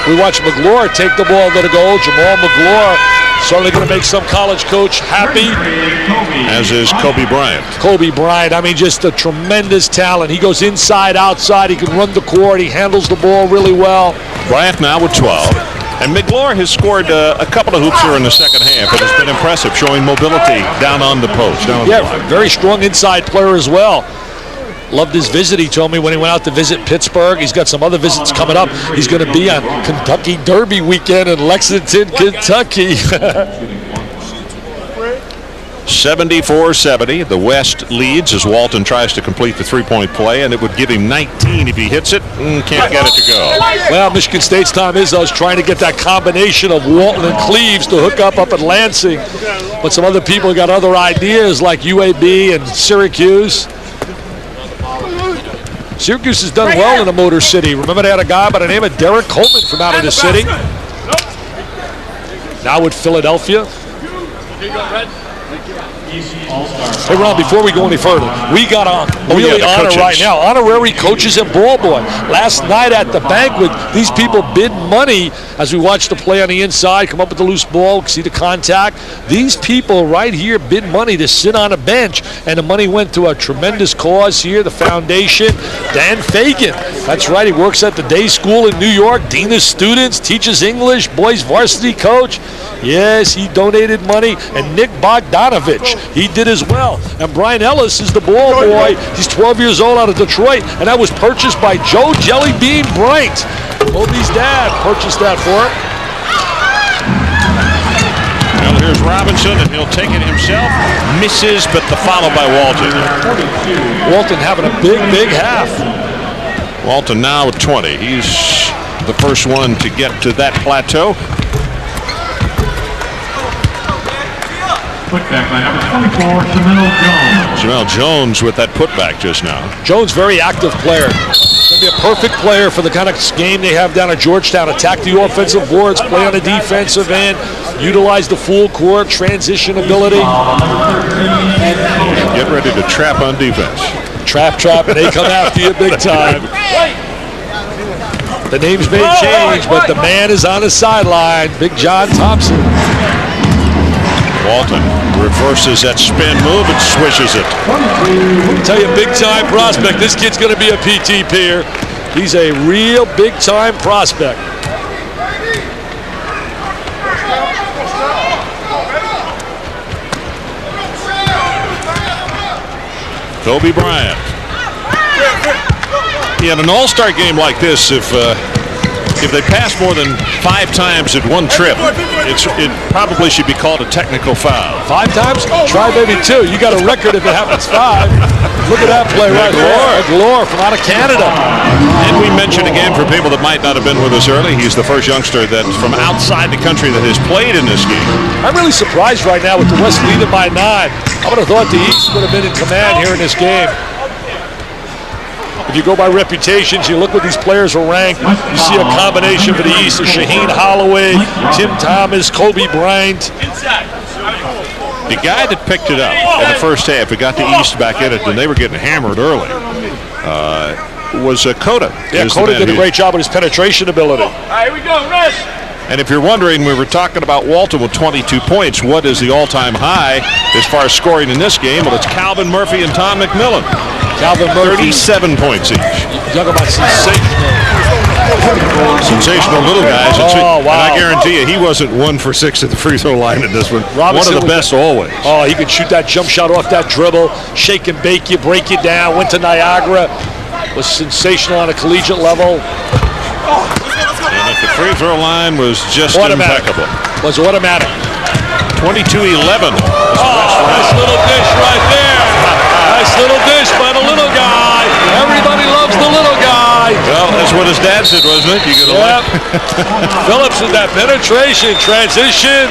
We watched McGlure take the ball to the goal. Jamal McGlure certainly going to make some college coach happy. As is Kobe Bryant. Kobe Bryant, I mean, just a tremendous talent. He goes inside, outside. He can run the court. He handles the ball really well. Bryant now with 12. And McGlure has scored a couple of hoops here in the second half. It has been impressive, showing mobility down on the post. Very strong inside player as well. Loved his visit. He told me when he went out to visit Pittsburgh. He's got some other visits coming up. He's going to be on Kentucky Derby weekend in Lexington, Kentucky. 74-70. The West leads as Walton tries to complete the three-point play, and it would give him 19 if he hits it and can't get it to go. Well, Michigan State's Tom Izzo's trying to get that combination of Walton and Cleves to hook up at Lansing. But some other people got other ideas like UAB and Syracuse. Syracuse has done well in the Motor City. Remember they had a guy by the name of Derek Coleman from out of the city. Now with Philadelphia. Hey, Ron, before we go any further, we got on really honor right now. Honorary coaches and ball boy. Last night at the banquet, these people bid money as we watched the play on the inside, come up with the loose ball, see the contact. These people right here bid money to sit on a bench, and the money went to a tremendous cause here, the foundation. Dan Fagan, that's right, he works at the day school in New York, dean of students, teaches English, boys varsity coach. Yes, he donated money, and Nick Bogdanovich, he did as well. And Brian Ellis is the ball boy. He's 12 years old out of Detroit, and that was purchased by Joe Jellybean Bryant. Kobe's dad purchased that for him. Well, here's Robinson, and he'll take it himself. Misses, but the follow by Walton. Walton having a big half. Walton now with 20. He's the first one to get to that plateau. Putback by number 24, Jamel Jones. Jamel Jones with that putback just now. Jones, very active player. Going to be a perfect player for the kind of game they have down at Georgetown. Attack the offensive boards, play on the defensive end, utilize the full court, transition ability. Get ready to trap on defense. Trap, and they come after you big time. The names may change, but the man is on the sideline. Big John Thompson. Walton reverses that spin move and swishes it. I'll tell you, big-time prospect. This kid's going to be a PTPer. He's a real big-time prospect. Kobe Bryant. He had an all-star game like this if they pass more than 5 times in one trip, it probably should be called a technical foul. 5 times? Try maybe 2. You got a record if it happens 5. Look at that play right there. Glore from out of Canada. And we mentioned again for people that might not have been with us early, he's the first youngster that from outside the country that has played in this game. I'm really surprised right now with the West leading by 9. I would have thought the East would have been in command here in this game. If you go by reputations, you look what these players are ranked, you see a combination for the East of Shaheen Holloway, Tim Thomas, Kobe Bryant. The guy that picked it up in the first half, it got the East back in it, and they were getting hammered early, was Cota. Yeah, Cota did a great job with his penetration ability. All right, here we go, rush. And if you're wondering, we were talking about Walton with 22 points. What is the all-time high as far as scoring in this game? Well, it's Calvin Murphy and Tom McMillan. Calvin Murphy, 37 points each. Talk about Sensational little guys. Oh, wow. And I guarantee you, he wasn't 1 for 6 at the free throw line in this one. Robinson one of the best always. Oh, he could shoot that jump shot off that dribble, shake and bake you, break you down, went to Niagara, was sensational on a collegiate level. And if the free throw line was just impeccable. Was automatic. 22-11. Nice little dish right there. Nice little dish by the little guy. Everybody loves the little guy. Well, that's what his dad said, wasn't it? Phillips with that penetration, transition,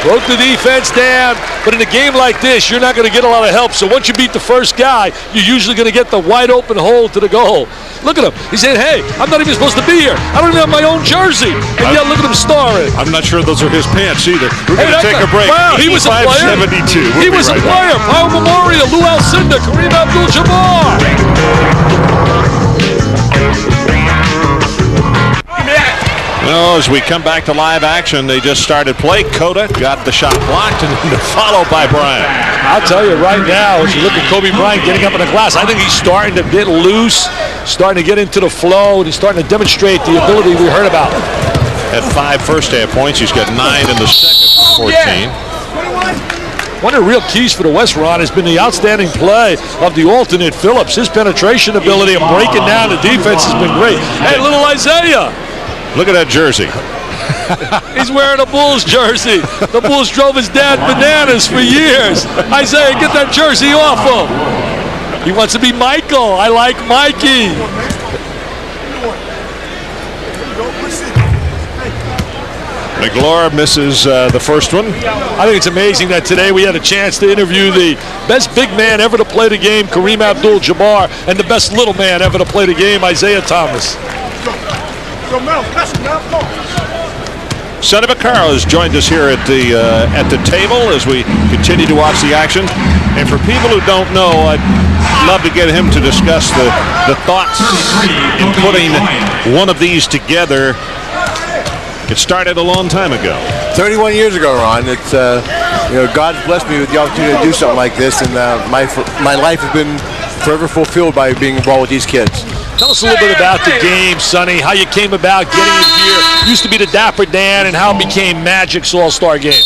broke the defense down. But in a game like this, you're not going to get a lot of help. So once you beat the first guy, you're usually going to get the wide open hole to the goal. Look at him. He's saying, hey, I'm not even supposed to be here. I don't even have my own jersey. And yet, look at him starring. I'm not sure those are his pants either. We're going to take a break. Wow, he was a player. 72. He was a player. Power Memorial, Lou Alcindor, Kareem Abdul-Jabbar. As we come back to live action, they just started play. Cota got the shot blocked and followed by Bryant. I'll tell you right now, as you look at Kobe Bryant getting up in the glass, I think he's starting to get loose, starting to get into the flow, and he's starting to demonstrate the ability we heard about. Had 5 first-half points. He's got 9 in the second, 14. One of the real keys for the West, Ron, has been the outstanding play of the alternate Phillips. His penetration ability and breaking down the defense has been great. Hey, little Isaiah. Look at that jersey. He's wearing a Bulls jersey. The Bulls drove his dad bananas for years. Isaiah, get that jersey off him. He wants to be Michael. I like Mikey. McLaurin misses the first one. I think it's amazing that today we had a chance to interview the best big man ever to play the game, Kareem Abdul-Jabbar, and the best little man ever to play the game, Isaiah Thomas. Sonny Vaccaro has joined us here at the table as we continue to watch the action. And for people who don't know, I'd love to get him to discuss the thoughts in putting one of these together. It started a long time ago. 31 years ago, Ron. It's God's blessed me with the opportunity to do something like this, and my life has been forever fulfilled by being involved with these kids. Tell us a little bit about the game, Sonny, how you came about getting in here. Used to be the Dapper Dan, and how it became Magic's All-Star Game.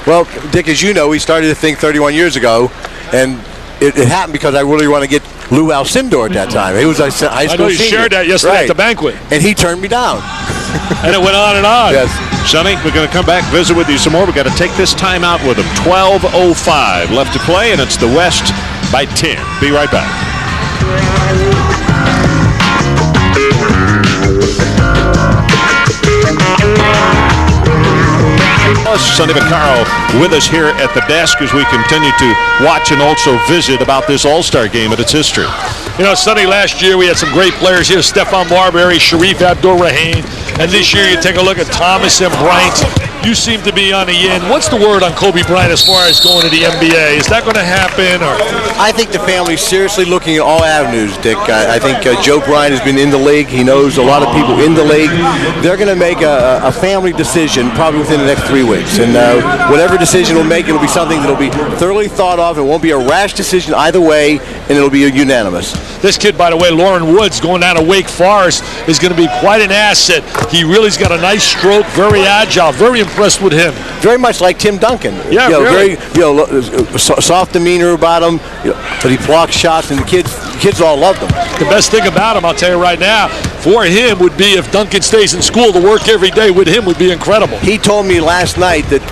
Well, Dick, as you know, we started the thing 31 years ago, and it happened because I really want to get Lou Alcindor at that time. He was a high school senior. I know you shared that yesterday at the banquet. And he turned me down. And it went on and on. Yes. Sonny, we're going to come back, visit with you some more. We've got to take this time out with him. 12:05 left to play, and it's the West by 10. Be right back. Sonny Vaccaro with us here at the desk as we continue to watch and also visit about this All-Star game and its history. You know, Sonny, last year we had some great players here, Stephon Marbury, Sharif Abdul-Rahim, and this year you take a look at Thomas and Bryant. You seem to be on the in. What's the word on Kobe Bryant as far as going to the NBA? Is that going to happen? Or? I think the family's seriously looking at all avenues, Dick. I think Joe Bryant has been in the league. He knows a lot of people in the league. They're going to make a family decision probably within the next 3 weeks. And whatever decision we'll make, it'll be something that'll be thoroughly thought of. It won't be a rash decision either way, and it'll be unanimous. This kid, by the way, Lauren Woods, going down to Wake Forest, is going to be quite an asset. He really's got a nice stroke, very agile, very impressed with him. Very much like Tim Duncan. Yeah, really. Very soft demeanor about him, but he blocks shots, and the kids all love him. The best thing about him, I'll tell you right now, for him would be if Duncan stays in school, the work every day with him would be incredible. He told me last night that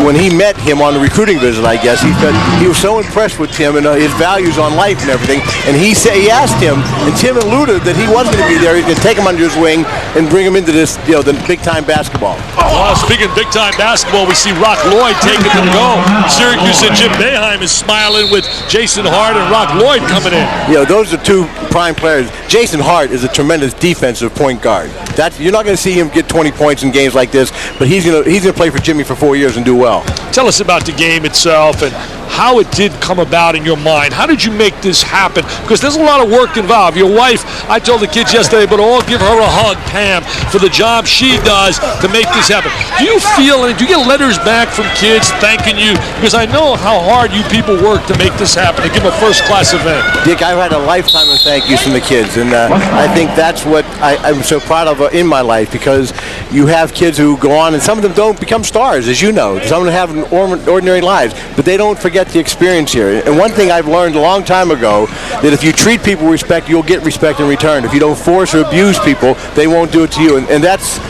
when he met him on the recruiting visit, I guess, he said he was so impressed with Tim and his values on life and everything, and he asked him, and Tim alluded that he wasn't going to be there. He's going to take him under his wing and bring him into this, the big-time basketball. Well, speaking of big-time basketball, we see Rock Lloyd taking to the goal. Syracuse and Jim Boeheim is smiling with Jason Hart and Rock Lloyd coming in. Those are two prime players. Jason Hart is a tremendous defensive defensive point guard. You're not going to see him get 20 points in games like this, but he's going to play for Jimmy for 4 years and do well. Tell us about the game itself and how it did come about in your mind. How did you make this happen? Because there's a lot of work involved. Your wife, I told the kids yesterday, but all give her a hug, Pam, for the job she does to make this happen. Do you feel, and do you get letters back from kids thanking you? Because I know how hard you people work to make this happen, to give them a first-class event. Dick, I've had a lifetime of thank yous from the kids, and I think that's what I'm so proud of in my life, because you have kids who go on, and some of them don't become stars, as you know. Some of them have ordinary lives, but they don't forget the experience here. And one thing I've learned a long time ago, that if you treat people with respect, you'll get respect in return. If you don't force or abuse people, they won't do it to you, and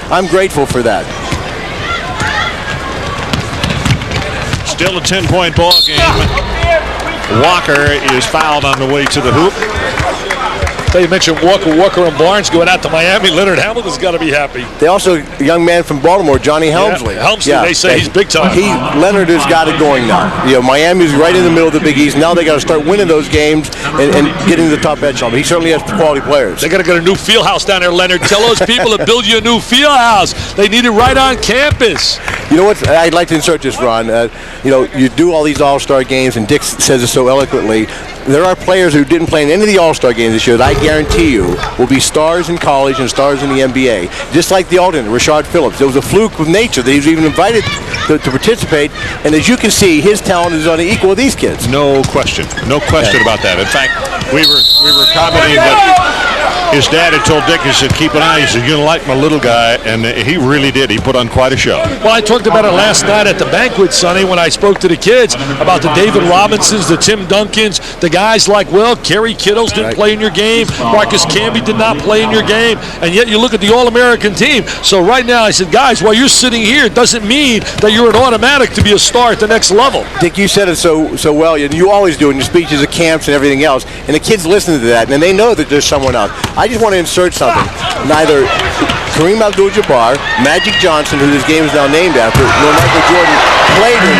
I'm grateful for that. Still a 10-point ball game. Walker is fouled on the way to the hoop. You mentioned Walker and Barnes going out to Miami. Leonard Hamilton's got to be happy. They also, a young man from Baltimore, Johnny Helmsley. Yeah, they say he's big time. Leonard has got it going now. Miami's right in the middle of the Big East. Now they got to start winning those games and getting to the top echelon. He certainly has quality players. They got to get a new field house down there, Leonard. Tell those people to build you a new field house. They need it right on campus. You know what? I'd like to insert this, Ron. You do all these All-Star games, and Dick says it so eloquently. There are players who didn't play in any of the All-Star games this year that I guarantee you will be stars in college and stars in the NBA. Just like the alternate, Rashard Phillips. It was a fluke with nature that he was even invited to participate. And as you can see, his talent is on the equal with these kids. No question. No question about that. In fact, we were commenting that his dad had told Dick, he said, keep an eye. He said, you're going to like my little guy. And he really did. He put on quite a show. Well, I talked about it last night at the banquet, Sonny, when I spoke to the kids about the David Robinsons, the Tim Duncans, the guys like Kerry Kittles didn't play in your game. Marcus Camby did not play in your game. And yet you look at the All-American team. So right now I said, guys, while you're sitting here, it doesn't mean that you're an automatic to be a star at the next level. Dick, you said it so well. You always do in your speeches at camps and everything else. And the kids listen to that, and they know that there's someone else. I just want to insert something. Neither Kareem Abdul-Jabbar, Magic Johnson, who this game is now named after, nor Michael Jordan played in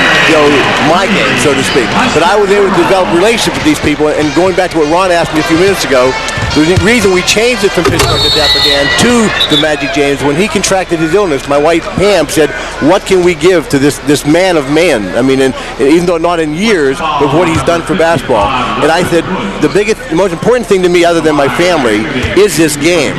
my game, so to speak. But I was able to develop relationships with these people, and going back to what Ron asked me a few minutes ago, the reason we changed it from Pittsburgh to Dapper to the Magic James, when he contracted his illness, my wife Pam said, what can we give to this man of men? I mean, and even though not in years, but what he's done for basketball. And I said, the most important thing to me other than my family is this game.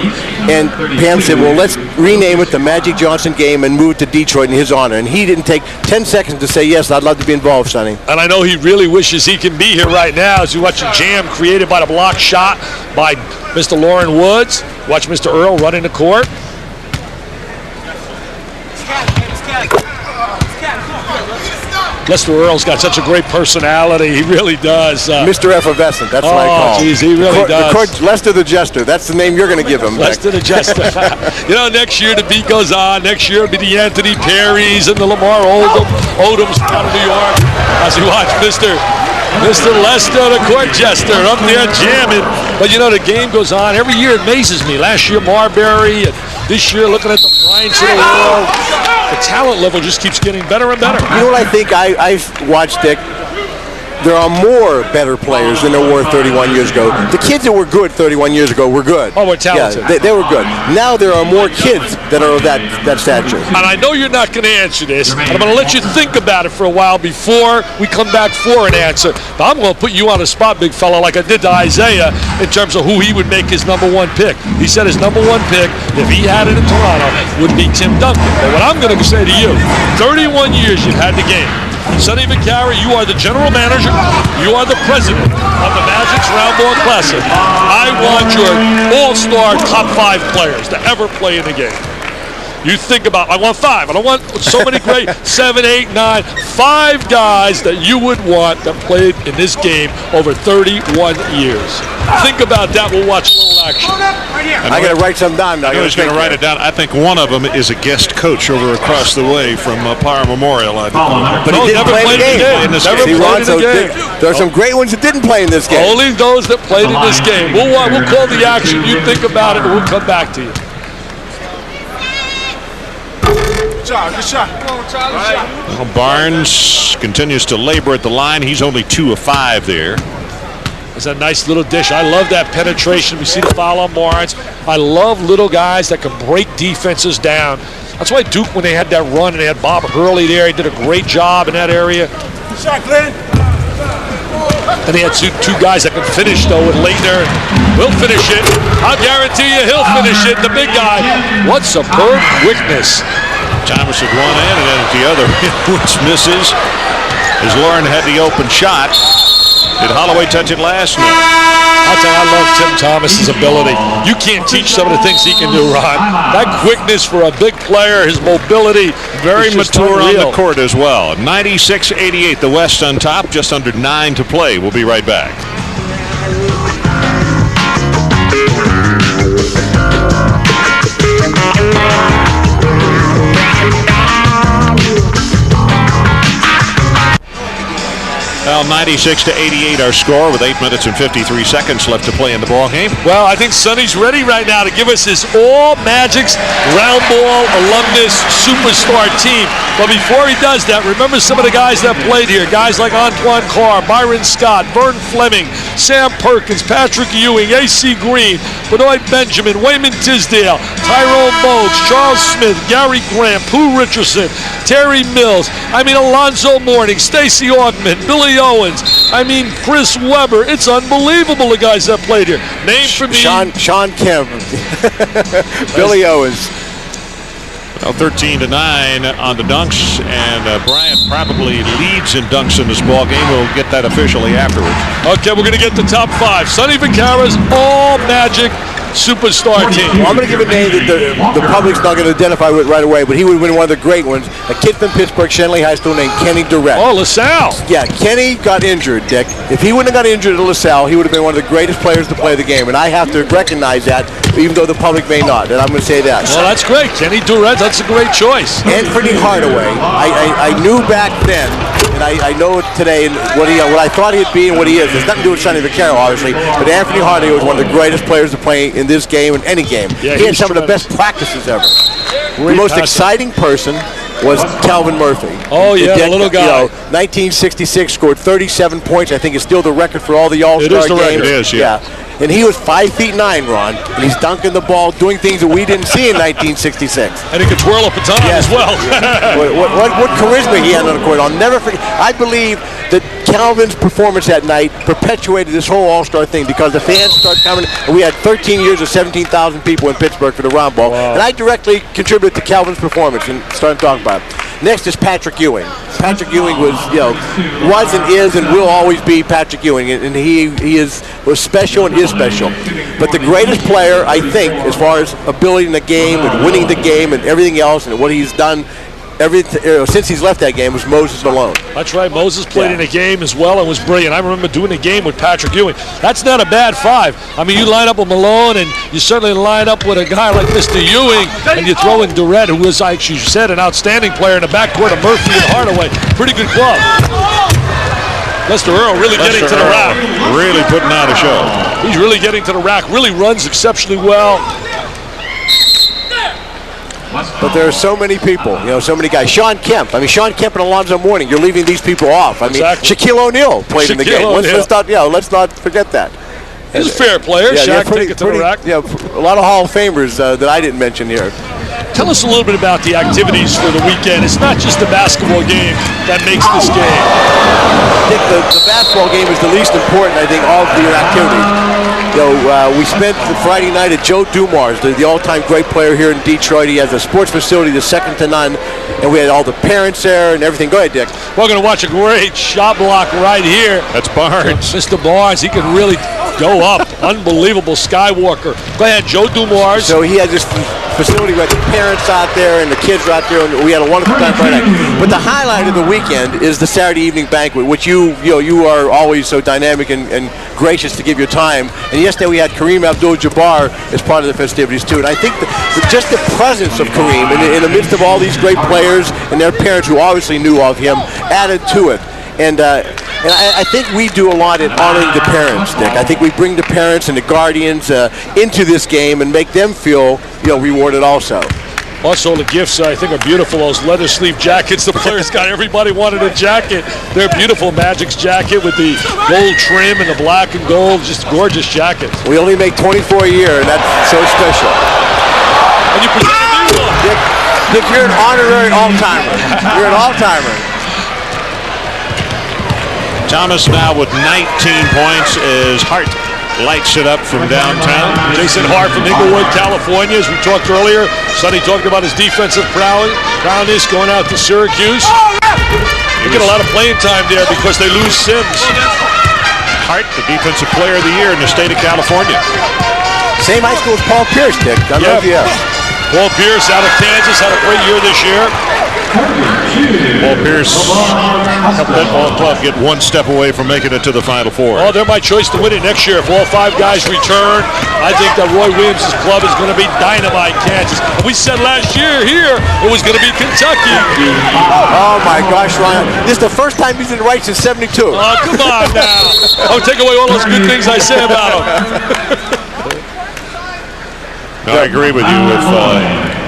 And Pam said, well, let's rename it the Magic Johnson game and move it to Detroit in his honor. And he didn't take 10 seconds to say, yes, I'd love to be involved, Sonny. And I know he really wishes he can be here right now as you watch a jam created by the block shot by Mr. Lauren Woods. Watch Mr. Earl running the court. Mr. Earl's got such a great personality. He really does. Mr. Effervescent, that's what I call him. Geez, he really does. Lester the Jester, that's the name you're going to give him. Lester the Jester. Next year the beat goes on. Next year it'll be the Anthony Perrys and the Lamar Odoms out of New York. As we watch Mr. Lester, the court jester, up there jamming. But the game goes on. Every year it amazes me. Last year Marbury, and this year looking at the Bryants of the world. The talent level just keeps getting better and better. You know what I think I've watched, Dick? There are more better players than there were 31 years ago. The kids that were good 31 years ago were good. Oh, we're talented. Yeah, they were good. Now there are more kids that are of that stature. And I know you're not going to answer this, and I'm going to let you think about it for a while before we come back for an answer. But I'm going to put you on the spot, big fella, like I did to Isaiah in terms of who he would make his number one pick. He said his number one pick, if he had it in Toronto, would be Tim Duncan. But what I'm going to say to you, 31 years you've had the game. Sonny Vaccaro, you are the general manager. You are the president of the Magic's Round Ball Classic. I want your all-star top 5 players to ever play in the game. You think about, I want 5. I don't want so many great 7, 8, 9. 5 guys that you would want that played in this game over 31 years. Think about that. We'll watch a little action. I got to write some down. I was going to write it down. I think one of them is a guest coach over across the way from Parr Memorial. But he didn't play the game. There are some great ones that didn't play in this game. Only those that played in this game. We'll call the action. You think about it, and we'll come back to you. Good shot. Come on, Charlie. Well, Barnes continues to labor at the line. He's only 2 of 5 there. That's a nice little dish. I love that penetration. We see the foul on Barnes. I love little guys that can break defenses down. That's why Duke, when they had that run and they had Bob Hurley there, he did a great job in that area. Shot, Glenn. And they had two guys that can finish, though, with Leitner. Will finish it. I'll guarantee you he'll finish it. The big guy. What superb quickness. Thomas at one end and then at the other, which misses. As Lauren had the open shot. Did Holloway touch it last night? I'll tell you, I love Tim Thomas's ability. You can't teach some of the things he can do, Ron. That quickness for a big player, his mobility, very mature on unreal. the court as well. 96-88, the West on top, just under 9 to play. We'll be right back. Well, 96-88 our score with 8 minutes and 53 seconds left to play in the ball game. Well, I think Sonny's ready right now to give us his All Magics Round Ball Alumnus Superstar team. But before he does that, remember some of the guys that played here. Guys like Antoine Carr, Byron Scott, Vern Fleming, Sam Perkins, Patrick Ewing, A.C. Green, Benoit Benjamin, Wayman Tisdale, Tyrone Bogues, Charles Smith, Gary Grant, Pooh Richardson, Terry Mills, Alonzo Mourning, Stacey Augman, Billy Owens, Chris Webber. It's unbelievable, the guys that played here. Name for me. Sean Kemp. Billy Owens. Well, 13-9 on the dunks, and Bryant probably leads in dunks in this ball game. We'll get that officially afterwards. Okay, we're going to get the top 5. Sonny Vacara's All Magic Superstar team. Well, I'm going to give a name that the public's not going to identify with right away, but he would win one of the great ones. A kid from Pittsburgh, Shenley High School, named Kenny Durrett. Oh, LaSalle. Yeah, Kenny got injured, Dick. If he wouldn't have got injured at LaSalle, he would have been one of the greatest players to play the game, and I have to recognize that, even though the public may not, and I'm going to say that. Well, that's great. Kenny Durrett, that's a great choice. Anthony Hardaway, I knew back then, and I know today what I thought he'd be and what he is. There's nothing to do with Sonny Vaccaro, obviously, but Anthony Hardaway was one of the greatest players to play in this game and any game. Yeah, he had some of the best practices ever. The most exciting person was Calvin Murphy. Oh, yeah, the little guy. 1966, scored 37 points. I think it's still the record for all the All-Star games. It is the record. It is, yeah. And he was 5'9", Ron, and he's dunking the ball, doing things that we didn't see in 1966. And he could twirl up a ton as well. what charisma he had on the court. I'll never forget. I believe that Calvin's performance that night perpetuated this whole All-Star thing because the fans started coming, and we had 13 years of 17,000 people in Pittsburgh for the Round Ball. Wow. And I directly contributed to Calvin's performance and started talking about it. Next is Patrick Ewing. Patrick Ewing was and is and will always be Patrick Ewing, and he was special and is special. But the greatest player, I think, as far as ability in the game and winning the game and everything else and what he's done since he's left that game was Moses Malone. That's right. Moses played in a game as well and was brilliant. I remember doing a game with Patrick Ewing. That's not a bad 5. You line up with Malone, and you certainly line up with a guy like Mr. Ewing, and you throw in Durrett, who was, like you said, an outstanding player in the backcourt of Murphy and Hardaway. Pretty good club. Lester Earl really getting to the rack. Really putting out a show. He's really getting to the rack. Really runs exceptionally well. But there are so many people, so many guys. Sean Kemp. Sean Kemp and Alonzo Mourning. You're leaving these people off. Exactly. Shaquille O'Neal played in the game. Let's not forget that. He's a fair player. Shaq take it to the rack. Yeah, a lot of Hall of Famers that I didn't mention here. Tell us a little bit about the activities for the weekend. It's not just the basketball game that makes this game. I think the basketball game is the least important, I think, of the activities. We spent the Friday night at Joe Dumars, the all-time great player here in Detroit. He has a sports facility that's second to none, and we had all the parents there and everything. Go ahead, Dick. We're going to watch a great shot block right here. That's Barnes. Mr. Barnes, he can really go up. Unbelievable Skywalker. Go ahead, Joe Dumars. So he had this facility where the parents out there and the kids were out there, and we had a wonderful time Friday night. But the highlight of the weekend is the Saturday evening banquet, which you are always so dynamic and gracious to give your time. And yesterday we had Kareem Abdul-Jabbar as part of the festivities too. And I think just the presence of Kareem in the midst of all these great players and their parents who obviously knew of him added to it. And I think we do a lot in honoring the parents, Dick. I think we bring the parents and the guardians into this game and make them feel rewarded also. Also, the gifts, I think, are beautiful. Those leather sleeve jackets the players got. Everybody wanted a jacket. They're beautiful. Magic's jacket with the gold trim and the black and gold. Just gorgeous jackets. We only make 24 a year, and that's so special. And you present a new one. Dick, you're an honorary all-timer. You're an all-timer. Thomas now with 19 points as Hart lights it up from downtown. Jason Hart from Inglewood, California, as we talked earlier. Sonny talked about his defensive prowess going out to Syracuse. You get a lot of playing time there because they lose Sims. Hart, the defensive player of the year in the state of California. Same high school as Paul Pierce, Dick. I don't know if you have. Paul Pierce out of Kansas had a great year this year. Paul Pierce, that ball club get one step away from making it to the Final Four. Oh, they're my choice to win it next year. If all 5 guys return, I think that Roy Williams' club is going to be dynamite Kansas. And we said last year here it was going to be Kentucky. Oh my gosh, Ryan. This is the first time he's been right since 72. Oh, come on now. Don't take away all those good things I say about him. No, I agree with you.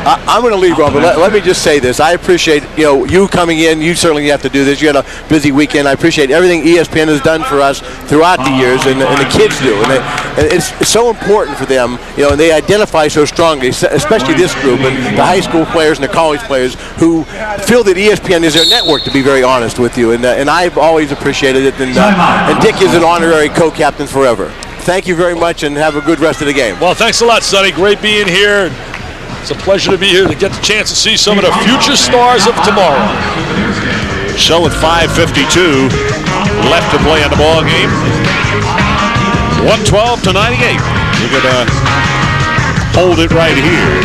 I'm going to leave, Ron, but let me just say this. I appreciate you coming in. You certainly have to do this. You had a busy weekend. I appreciate everything ESPN has done for us throughout the years, and the kids do. And it's so important for them, and they identify so strongly, especially this group, and the high school players and the college players who feel that ESPN is their network, to be very honest with you. And I've always appreciated it. And Dick is an honorary co-captain forever. Thank you very much, and have a good rest of the game. Well, thanks a lot, Sonny. Great being here. It's a pleasure to be here to get the chance to see some of the future stars of tomorrow. So with 5:52 left to play in the ball game, 112-98. We're gonna hold it right here,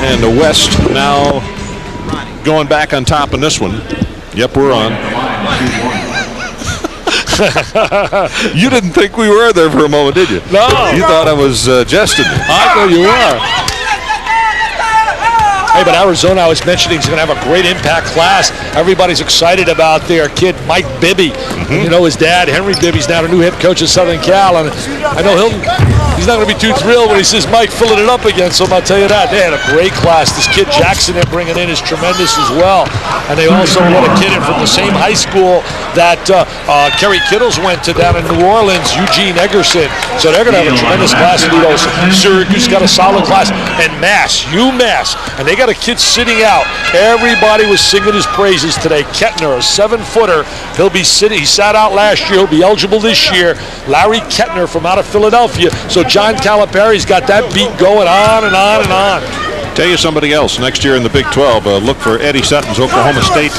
and the West now going back on top in this one. Yep, we're on. You didn't think we were there for a moment, did you? No. You thought I was jesting. I thought you were. Hey, but Arizona, I was mentioning, is going to have a great impact class. Everybody's excited about their kid, Mike Bibby. You know, his dad, Henry Bibby's now the new head coach of Southern Cal. And I know he's not going to be too thrilled when he sees Mike filling it up again, so I'll tell you that. They had a great class. This kid Jackson they're bringing in is tremendous as well. And they also let a kid in from the same high school that Kerry Kittles went to down in New Orleans, Eugene Eggerson. So they're going to have a tremendous class. Syracuse got a solid class. And UMass. And they got a kid sitting out. Everybody was singing his praises today. Kettner, a 7-footer. He'll be sitting. He sat out last year. He'll be eligible this year. Larry Kettner from out of Philadelphia. So John Calipari's got that beat going on and on and on. Tell you somebody else next year in the Big 12. Look for Eddie Sutton's Oklahoma State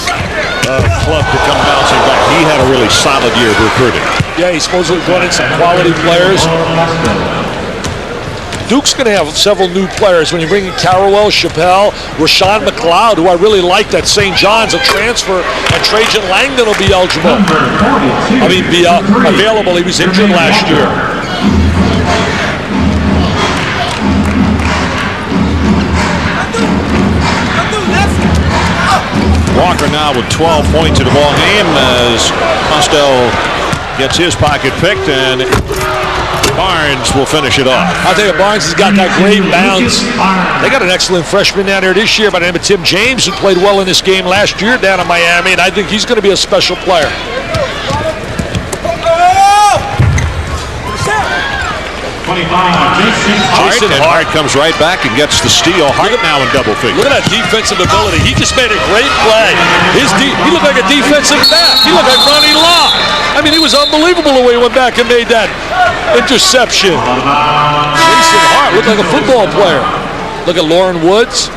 club to come bouncing back. He had a really solid year of recruiting. Yeah, he's supposedly brought in some quality players. Duke's going to have several new players when you bring in Carrawell, Chappelle, Rashawn McLeod, who I really like at St. John's, a transfer, and Trajan Langdon will be eligible. Be available. He was injured last year. Walker now with 12 points in the ball game as Costello gets his pocket picked, and Barnes will finish it off. I think Barnes has got that great bounce. They got an excellent freshman down there this year by the name of Tim James, who played well in this game last year down in Miami, and I think he's going to be a special player. Jason Hart comes right back and gets the steal. Hart now in double figures. Look at that defensive ability. He just made a great play. He looked like a defensive back. He looked like Ronnie Lott. He was unbelievable the way he went back and made that interception. Jason Hart looked like a football player. Look at Lauren Woods.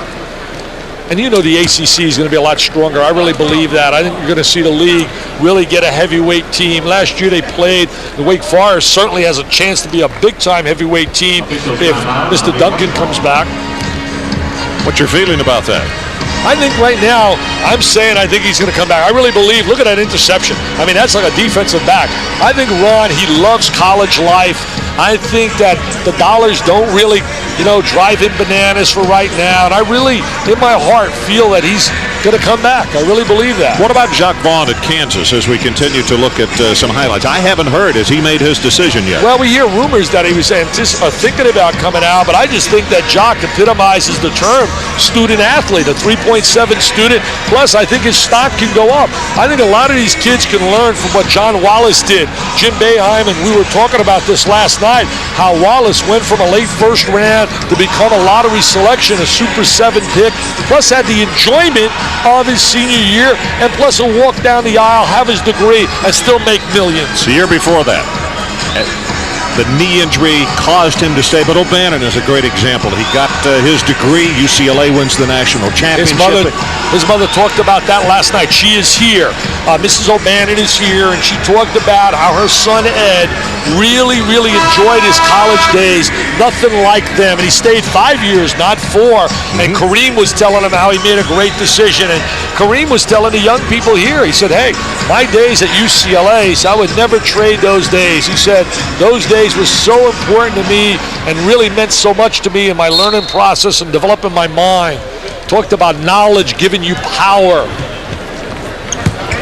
And you know the ACC is going to be a lot stronger. I really believe that. I think you're going to see the league really get a heavyweight team. Last year they played. The Wake Forest certainly has a chance to be a big-time heavyweight team if Mr. Duncan comes back. What's your feeling about that? I think right now, I think he's going to come back. I really believe. Look at that interception. That's like a defensive back. I think Ron, he loves college life. I think that the dollars don't really, drive him bananas for right now. And I really, in my heart, feel that he's going to come back. I really believe that. What about Jacques Vaughn at Kansas as we continue to look at some highlights? I haven't heard. Has he made his decision yet? Well, we hear rumors that he was thinking about coming out, but I just think that Jacques epitomizes the term student-athlete, a 3.7 student. Plus, I think his stock can go up. I think a lot of these kids can learn from what John Wallace did. Jim Boeheim, and we were talking about this last night, how Wallace went from a late first round to become a lottery selection, a Super 7 pick, plus had the enjoyment of his senior year, and plus a walk down the aisle, have his degree, and still make millions. The year before that, the knee injury caused him to stay, but O'Bannon is a great example. He got his degree. UCLA wins the national championship. His mother talked about that last night. She is here. Mrs. O'Bannon is here, and she talked about how her son Ed really, really enjoyed his college days. Nothing like them. And he stayed 5 years, not 4. And Kareem was telling him how he made a great decision. And Kareem was telling the young people here, he said, hey, my days at UCLA, so I would never trade those days. He said, those days were so important to me and really meant so much to me in my learning process and developing my mind. Talked about knowledge giving you power.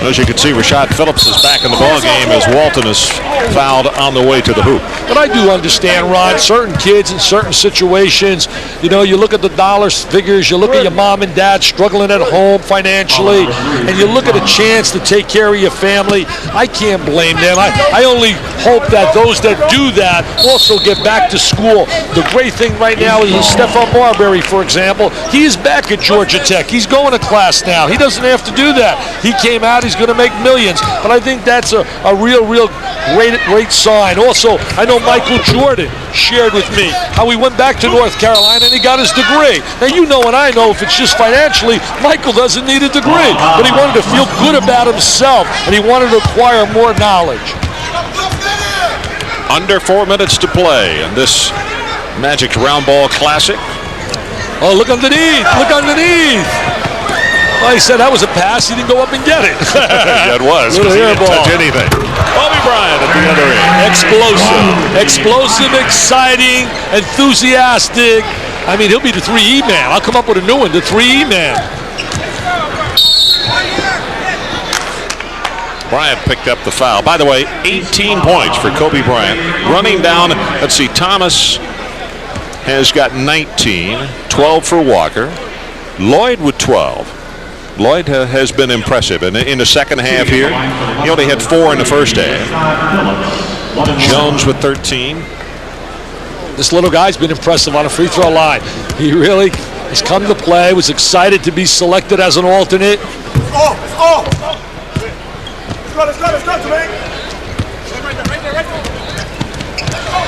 As you can see, Rashad Phillips is back in the ballgame as Walton is fouled on the way to the hoop. But I do understand, Ron, certain kids in certain situations, you look at the dollar figures, you look at your mom and dad struggling at home financially, and you look at a chance to take care of your family. I can't blame them. I only hope that those that do that also get back to school. The great thing right now is Stephon Marbury, for example. He's back at Georgia Tech. He's going to class now. He doesn't have to do that. He came out, he's going to make millions. But I think that's a real great sign. Also, I know Michael Jordan shared with me how he went back to North Carolina and he got his degree. Now, and I know if it's just financially, Michael doesn't need a degree. But he wanted to feel good about himself, and he wanted to acquire more knowledge. Under 4 minutes to play in this Magic Round Ball Classic. Oh, look underneath. Look underneath. Well, he said that was a pass. He didn't go up and get it. Yeah, it was. Because he didn't touch anything. Kobe Bryant at the other end. Explosive, exciting, enthusiastic. I mean, he'll be the 3E man. I'll come up with a new one, the 3E man. Bryant picked up the foul. By the way, 18 points for Kobe Bryant. Running down, let's see, Thomas has got 19, 12 for Walker. Lloyd with 12. Lloyd has been impressive. And in the second half here, he only had 4 in the first half. Jones with 13. This little guy's been impressive on a free throw line. He really has come to play, was excited to be selected as an alternate. Let's go, Jermaine.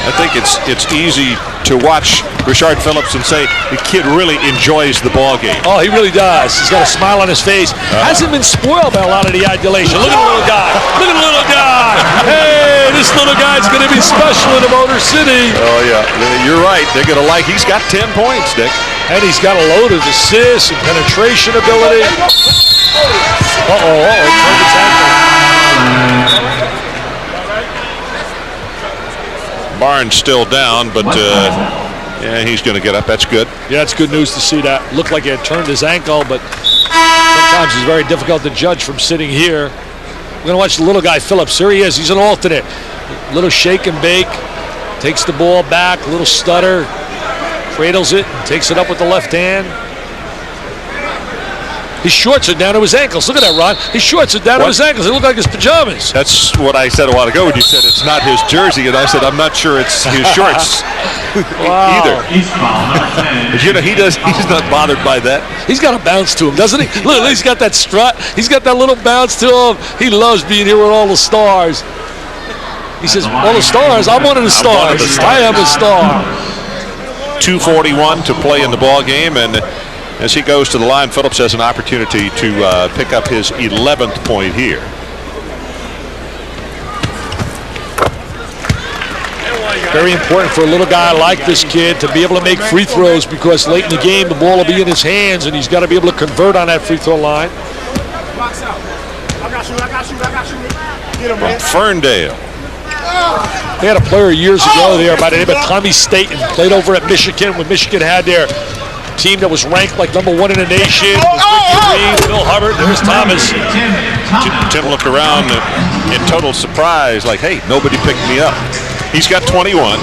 I think it's easy to watch Rashard Phillips and say the kid really enjoys the ball game. Oh, he really does. He's got a smile on his face. Hasn't been spoiled by a lot of the adulation. Look at the little guy. Look at the little guy. Hey, this little guy's going to be special in the Motor City. Oh, yeah. You're right. They're going to like. He's got 10 points, Dick. And he's got a load of assists and penetration ability. Barnes still down, but yeah, he's going to get up. That's good. Yeah, it's good news to see that. Looked like he had turned his ankle, but sometimes it's very difficult to judge from sitting here. We're going to watch the little guy, Phillips. Here he is. He's an alternate. Little shake and bake. Takes the ball back, little stutter. Cradles it, and takes it up with the left hand. His shorts are down to his ankles. Look at that, Ron. His shorts are down to his ankles. They look like his pajamas. That's what I said a while ago when you said it's not his jersey, and I said I'm not sure it's his shorts either. He's not bothered by that. He's got a bounce to him, doesn't he? Look, he's got that strut. He's got that little bounce to him. He loves being here with all the stars. He says, all the stars? I'm one of the stars. I am a star. 2:41 to play in the ball game, and as he goes to the line, Phillips has an opportunity to pick up his 11th point here. Very important for a little guy like this kid to be able to make free throws, because late in the game the ball will be in his hands and he's got to be able to convert on that free throw line. Box out. I got you. From Ferndale, They had a player years ago there by the name of Tommy Staten, played over at Michigan when Michigan had their team that was ranked like #1 in the nation. It was Ricky Reed, Bill Hubbard, there's Thomas. Tim looked around in total surprise, like, hey, nobody picked me up. He's got 21.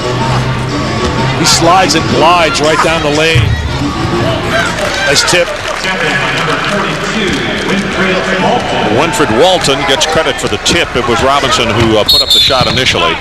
He slides and glides right down the lane. Nice tip. Winfred Walton gets credit for the tip. It was Robinson who put up the shot initially.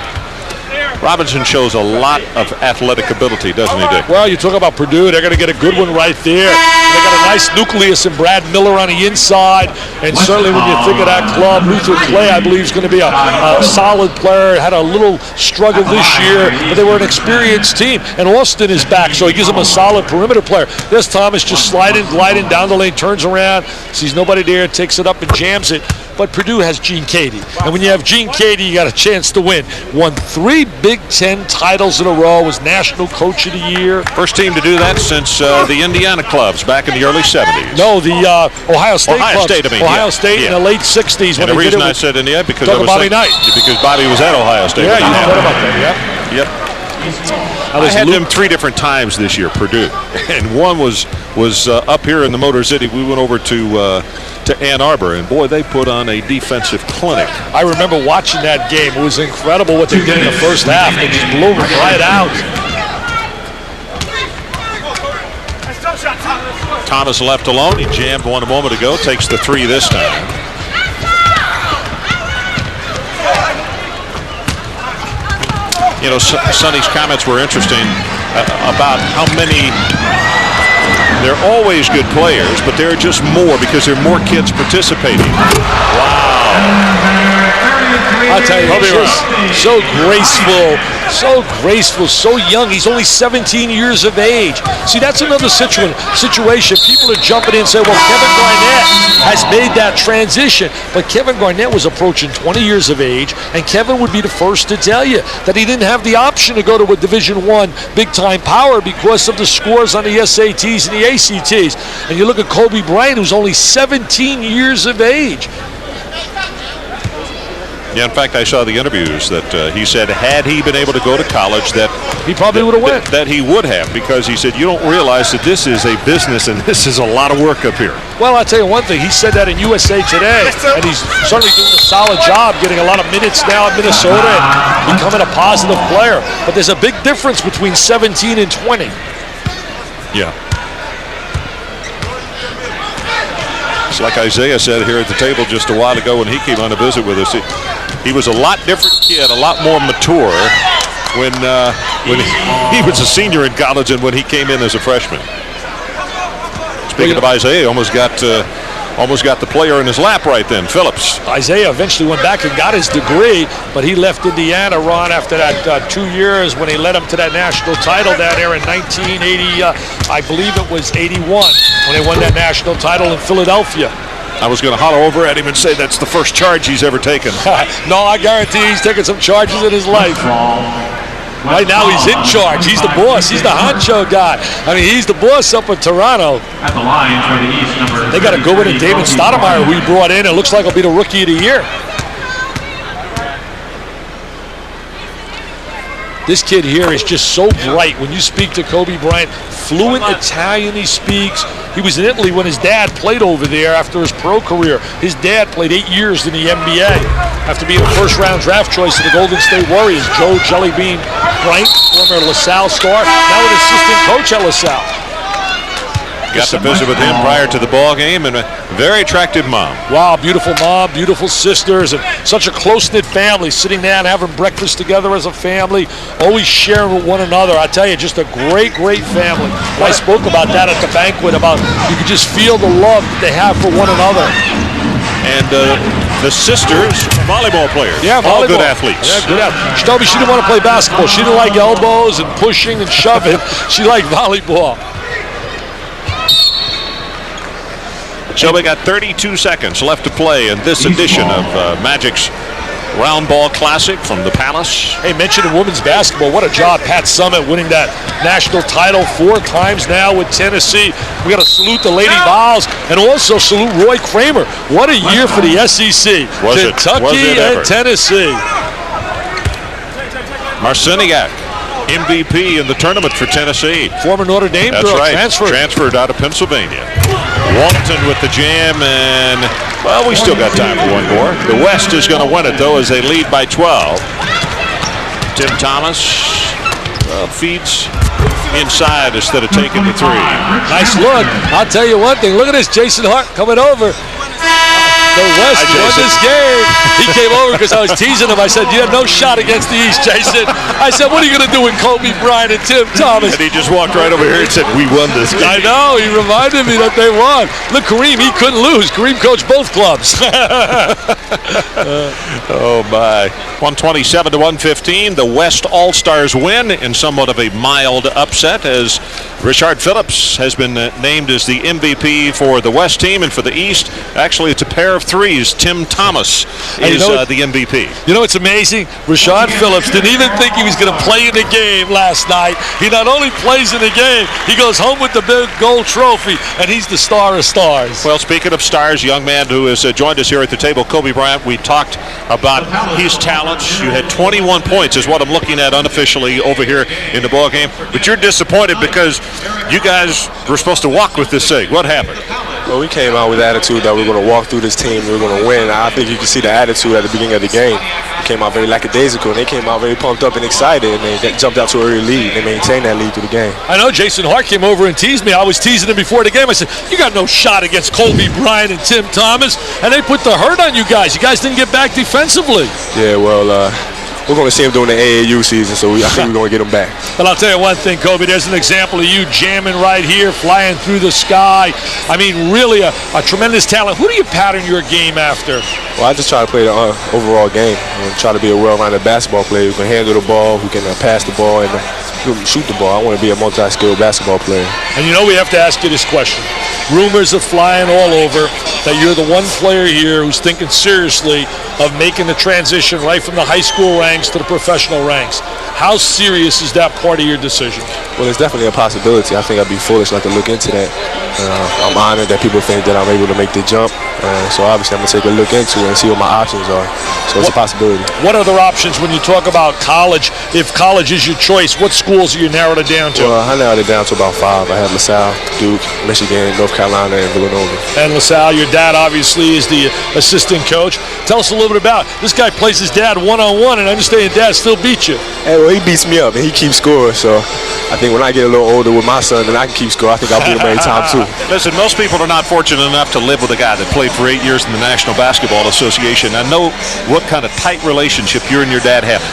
Robinson shows a lot of athletic ability, doesn't he, Dick? Well, you talk about Purdue. They're going to get a good one right there. They got a nice nucleus in Brad Miller on the inside. And certainly when you think of that club, Luther Clay, I believe, is going to be a solid player. Had a little struggle this year, but they were an experienced team. And Austin is back, so he gives them a solid perimeter player. There's Thomas just sliding, gliding down the lane, turns around, sees nobody there, takes it up and jams it. But Purdue has Gene Cady. And when you have Gene Cady, you got a chance to win. Won 3 Big Ten titles in a row, was National Coach of the Year. First team to do that since the Indiana clubs back in the early 70s. No, the Ohio State clubs. State, I mean, Ohio State in the late 60s. And the reason I said Indiana because Bobby Knight. Because Bobby was at Ohio State. Yeah, you thought about that, Yep. I had them 3 different times this year, Purdue. And one was up here in the Motor City. We went over to Ann Arbor, and boy, they put on a defensive clinic. I remember watching that game. It was incredible what they did in the first half. They just blew it right out. Thomas left alone. He jammed one a moment ago. Takes the 3 this time. You know, Sonny's comments were interesting about how many. They're always good players, but there are just more because there are more kids participating. Wow. I'll tell you, he's just so graceful, so young. He's only 17 years of age. See, that's another situation. People are jumping in and say, well, Kevin Garnett has made that transition. But Kevin Garnett was approaching 20 years of age, and Kevin would be the first to tell you that he didn't have the option to go to a Division I big-time power because of the scores on the SATs and the ACTs. And you look at Kobe Bryant, who's only 17 years of age. Yeah, in fact, I saw the interviews that he said had he been able to go to college that he probably would have went. That he would have, because he said you don't realize that this is a business and this is a lot of work up here. Well, I'll tell you one thing. He said that in USA Today, and he's certainly doing a solid job getting a lot of minutes now at Minnesota and becoming a positive player. But there's a big difference between 17 and 20. Yeah. It's like Isaiah said here at the table just a while ago when he came on to visit with us. He was a lot different kid, a lot more mature when he was a senior in college and when he came in as a freshman. Speaking of Isaiah, almost got the player in his lap right then, Phillips. Isaiah eventually went back and got his degree, but he left Indiana, Ron, after that 2 years when he led him to that national title down there in 1980, I believe it was 81, when they won that national title in Philadelphia. I was going to holler over at him and say that's the first charge he's ever taken. No, I guarantee he's taken some charges in his life. Right now he's in charge. He's the boss. He's the honcho guy. I mean, he's the boss up in Toronto. At the line for the East, number they got a good one in David Stoudemire, who he brought in. It looks like he'll be the Rookie of the Year. This kid here is just so bright. When you speak to Kobe Bryant, fluent Italian he speaks. He was in Italy when his dad played over there after his pro career. His dad played 8 years in the NBA after being a first-round draft choice of the Golden State Warriors. Joe Jellybean Bryant, former LaSalle star, now an assistant coach at LaSalle. Got to visit with him prior to the ball game, and a very attractive mom. Wow, beautiful mom, beautiful sisters, and such a close-knit family, sitting down, having breakfast together as a family, always sharing with one another. I tell you, just a great, great family. I spoke about that at the banquet, about you could just feel the love that they have for one another. And the sisters, volleyball players. Yeah, volleyball. All good athletes. Yeah, good athletes. She told me she didn't want to play basketball. She didn't like elbows and pushing and shoving. She liked volleyball. So we got 32 seconds left to play in this edition of Magic's Round Ball Classic from the Palace. Hey, mentioning women's basketball, what a job. Pat Summitt winning that national title 4 times now with Tennessee. We got to salute the Lady Vols and also salute Roy Kramer. What a year for the SEC. Kentucky and Tennessee. Marciniak, MVP in the tournament for Tennessee. Former Notre Dame That's girl, right. transferred out of Pennsylvania. Walton with the jam, and, well, we still got time for one more. The West is going to win it, though, as they lead by 12. Tim Thomas feeds inside instead of taking the three. Nice look. I'll tell you one thing. Look at this, Jason Hart coming over. The West won this game. He came over because I was teasing him. I said, you have no shot against the East, Jason. I said, what are you going to do with Kobe Bryant and Tim Thomas? And he just walked right over here and said, we won this game. I know. He reminded me that they won. Look, Kareem, he couldn't lose. Kareem coached both clubs. Oh, my. 127 to 115. The West All-Stars win in somewhat of a mild upset as Richard Phillips has been named as the MVP for the West team, and for the East, actually, it's a pair of threes. Tim Thomas is the MVP. You know, it's amazing. Rashard Phillips didn't even think he was going to play in the game last night. He not only plays in the game, he goes home with the big gold trophy, and he's the star of stars. Well, speaking of stars, young man who has joined us here at the table, Kobe Bryant, we talked about his talents. You had 21 points is what I'm looking at unofficially over here in the ball game. But you're disappointed because you guys were supposed to walk with this thing. What happened? Well, we came out with the attitude that we're going to walk through this team, we're going to win. I think you can see the attitude at the beginning of the game. We came out very lackadaisical, and they came out very pumped up and excited, and they jumped out to an early lead. They maintained that lead through the game. I know Jason Hart came over and teased me. I was teasing him before the game. I said, you got no shot against Kobe Bryant and Tim Thomas, and they put the hurt on you guys. You guys didn't get back defensively. Yeah, well, we're going to see him during the AAU season, so I think we're going to get him back. But I'll tell you one thing, Kobe, there's an example of you jamming right here, flying through the sky. I mean, really a tremendous talent. Who do you pattern your game after? Well, I just try to play the overall game and try to be a well-rounded basketball player who can handle the ball, who can pass the ball, and shoot the ball. I want to be a multi-skilled basketball player. And you know we have to ask you this question. Rumors are flying all over that you're the one player here who's thinking seriously of making the transition right from the high school ranks to the professional ranks. How serious is that part of your decision? Well, it's definitely a possibility. I think I'd be foolish not to look into that. I'm honored that people think that I'm able to make the jump. So obviously I'm going to take a look into it and see what my options are. So it's a possibility. What other options when you talk about college? If college is your choice, what schools are you narrowed it down to? Well, I narrowed it down to about 5. I have LaSalle, Duke, Michigan, North Carolina, and Villanova. And LaSalle, your dad obviously is the assistant coach. Tell us a little bit about this guy. Plays his dad one-on-one, and I understand your dad still beats you. Hey, well, he beats me up, and he keeps scoring. So I think when I get a little older with my son, then I can keep scoring. I think I'll beat him every time too. Listen, most people are not fortunate enough to live with a guy that played for 8 years in the National Basketball Association. I know what kind of tight relationship you and your dad have.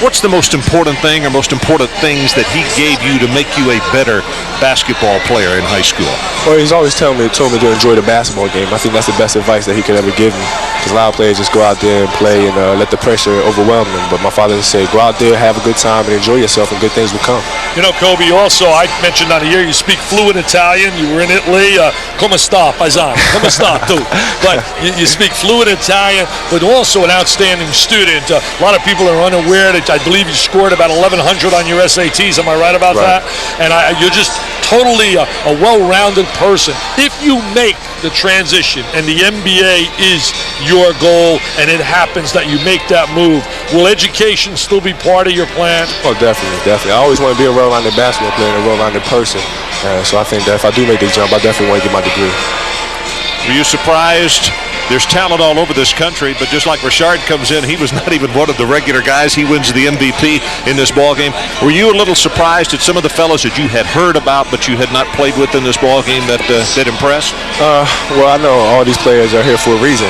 What's the most important thing or most important things that he gave you to make you a better basketball player in high school? Well, he's always told me to enjoy the basketball game. I think that's the best advice that he could ever give me. Because a lot of players just go out there and play and let the pressure overwhelm them. But my father said, go out there, have a good time, and enjoy yourself, and good things will come. You know, Kobe, also, I mentioned on here, you speak fluent Italian. You were in Italy. Come sta, paesano? Come sta, tu? But you speak fluent Italian, but also an outstanding student. A lot of people are unaware that I believe you scored about 1,100 on your SATs. Am I right about that? And you're just totally a well-rounded person. If you make the transition and the NBA is your goal and it happens that you make that move, will education still be part of your plan? Oh, definitely. I always want to be a well-rounded basketball player and a well-rounded person. So I think that if I do make the jump, I definitely want to get my degree. Were you surprised? There's talent all over this country, but just like Richard comes in, he was not even one of the regular guys. He wins the MVP in this ball game. Were you a little surprised at some of the fellas that you had heard about but you had not played with in this ball game that impressed? Well, I know all these players are here for a reason.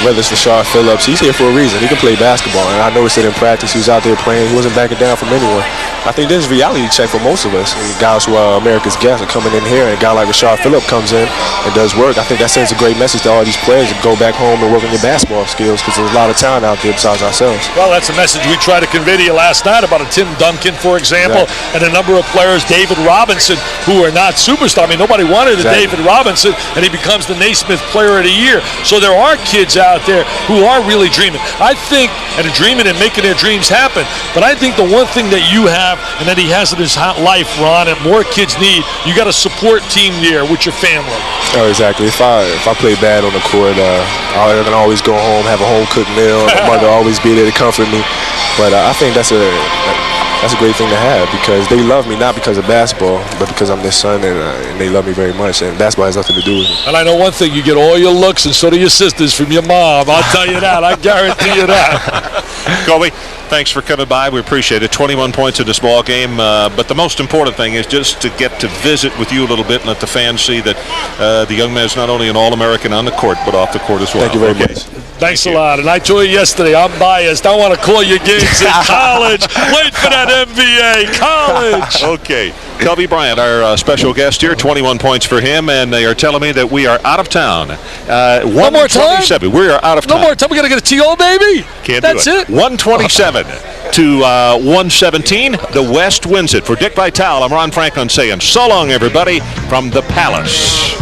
Whether it's Rashard Phillips, he's here for a reason. He can play basketball, and I noticed it in practice. He was out there playing. He wasn't backing down from anyone. I think this is a reality check for most of us. Guys who are America's guests are coming in here, and a guy like Rashard Phillips comes in and does work. I think that sends a great message to all these players to go back home and work on your basketball skills, because there's a lot of talent out there besides ourselves. Well, that's a message we tried to convey to you last night about a Tim Duncan, for example, and a number of players, David Robinson, who are not superstars. I mean, nobody wanted a David Robinson, and he becomes the Naismith Player of the Year. So there are kids out there who are really dreaming. I think, and dreaming and making their dreams happen, but I think the one thing that you have and that he has in his life, Ron, and more kids need, you got a support team there with your family. Oh, exactly. If I play bad on the court, I can always go home, have a home-cooked meal. My mother always be there to comfort me. But I think that's a great thing to have because they love me not because of basketball, but because I'm their son and they love me very much. And basketball has nothing to do with it. And I know one thing: you get all your looks, and so do your sisters from your mom. I'll tell you that. I guarantee you that. Colby, thanks for coming by. We appreciate it. 21 points in this ball game. But the most important thing is just to get to visit with you a little bit and let the fans see that the young man is not only an All-American on the court, but off the court as well. Thank you very much. Thanks a lot. And I told you yesterday, I'm biased. I want to call your games in college. Wait for that NBA. College. Okay. Colby Bryant, our special guest here, 21 points for him, and they are telling me that we are out of town. One more time? We are out of time. No more time. We got to get a TO, baby. Can't That's do it. 127 to 117. The West wins it. For Dick Vitale, I'm Ron Franklin saying so long, everybody, from the Palace.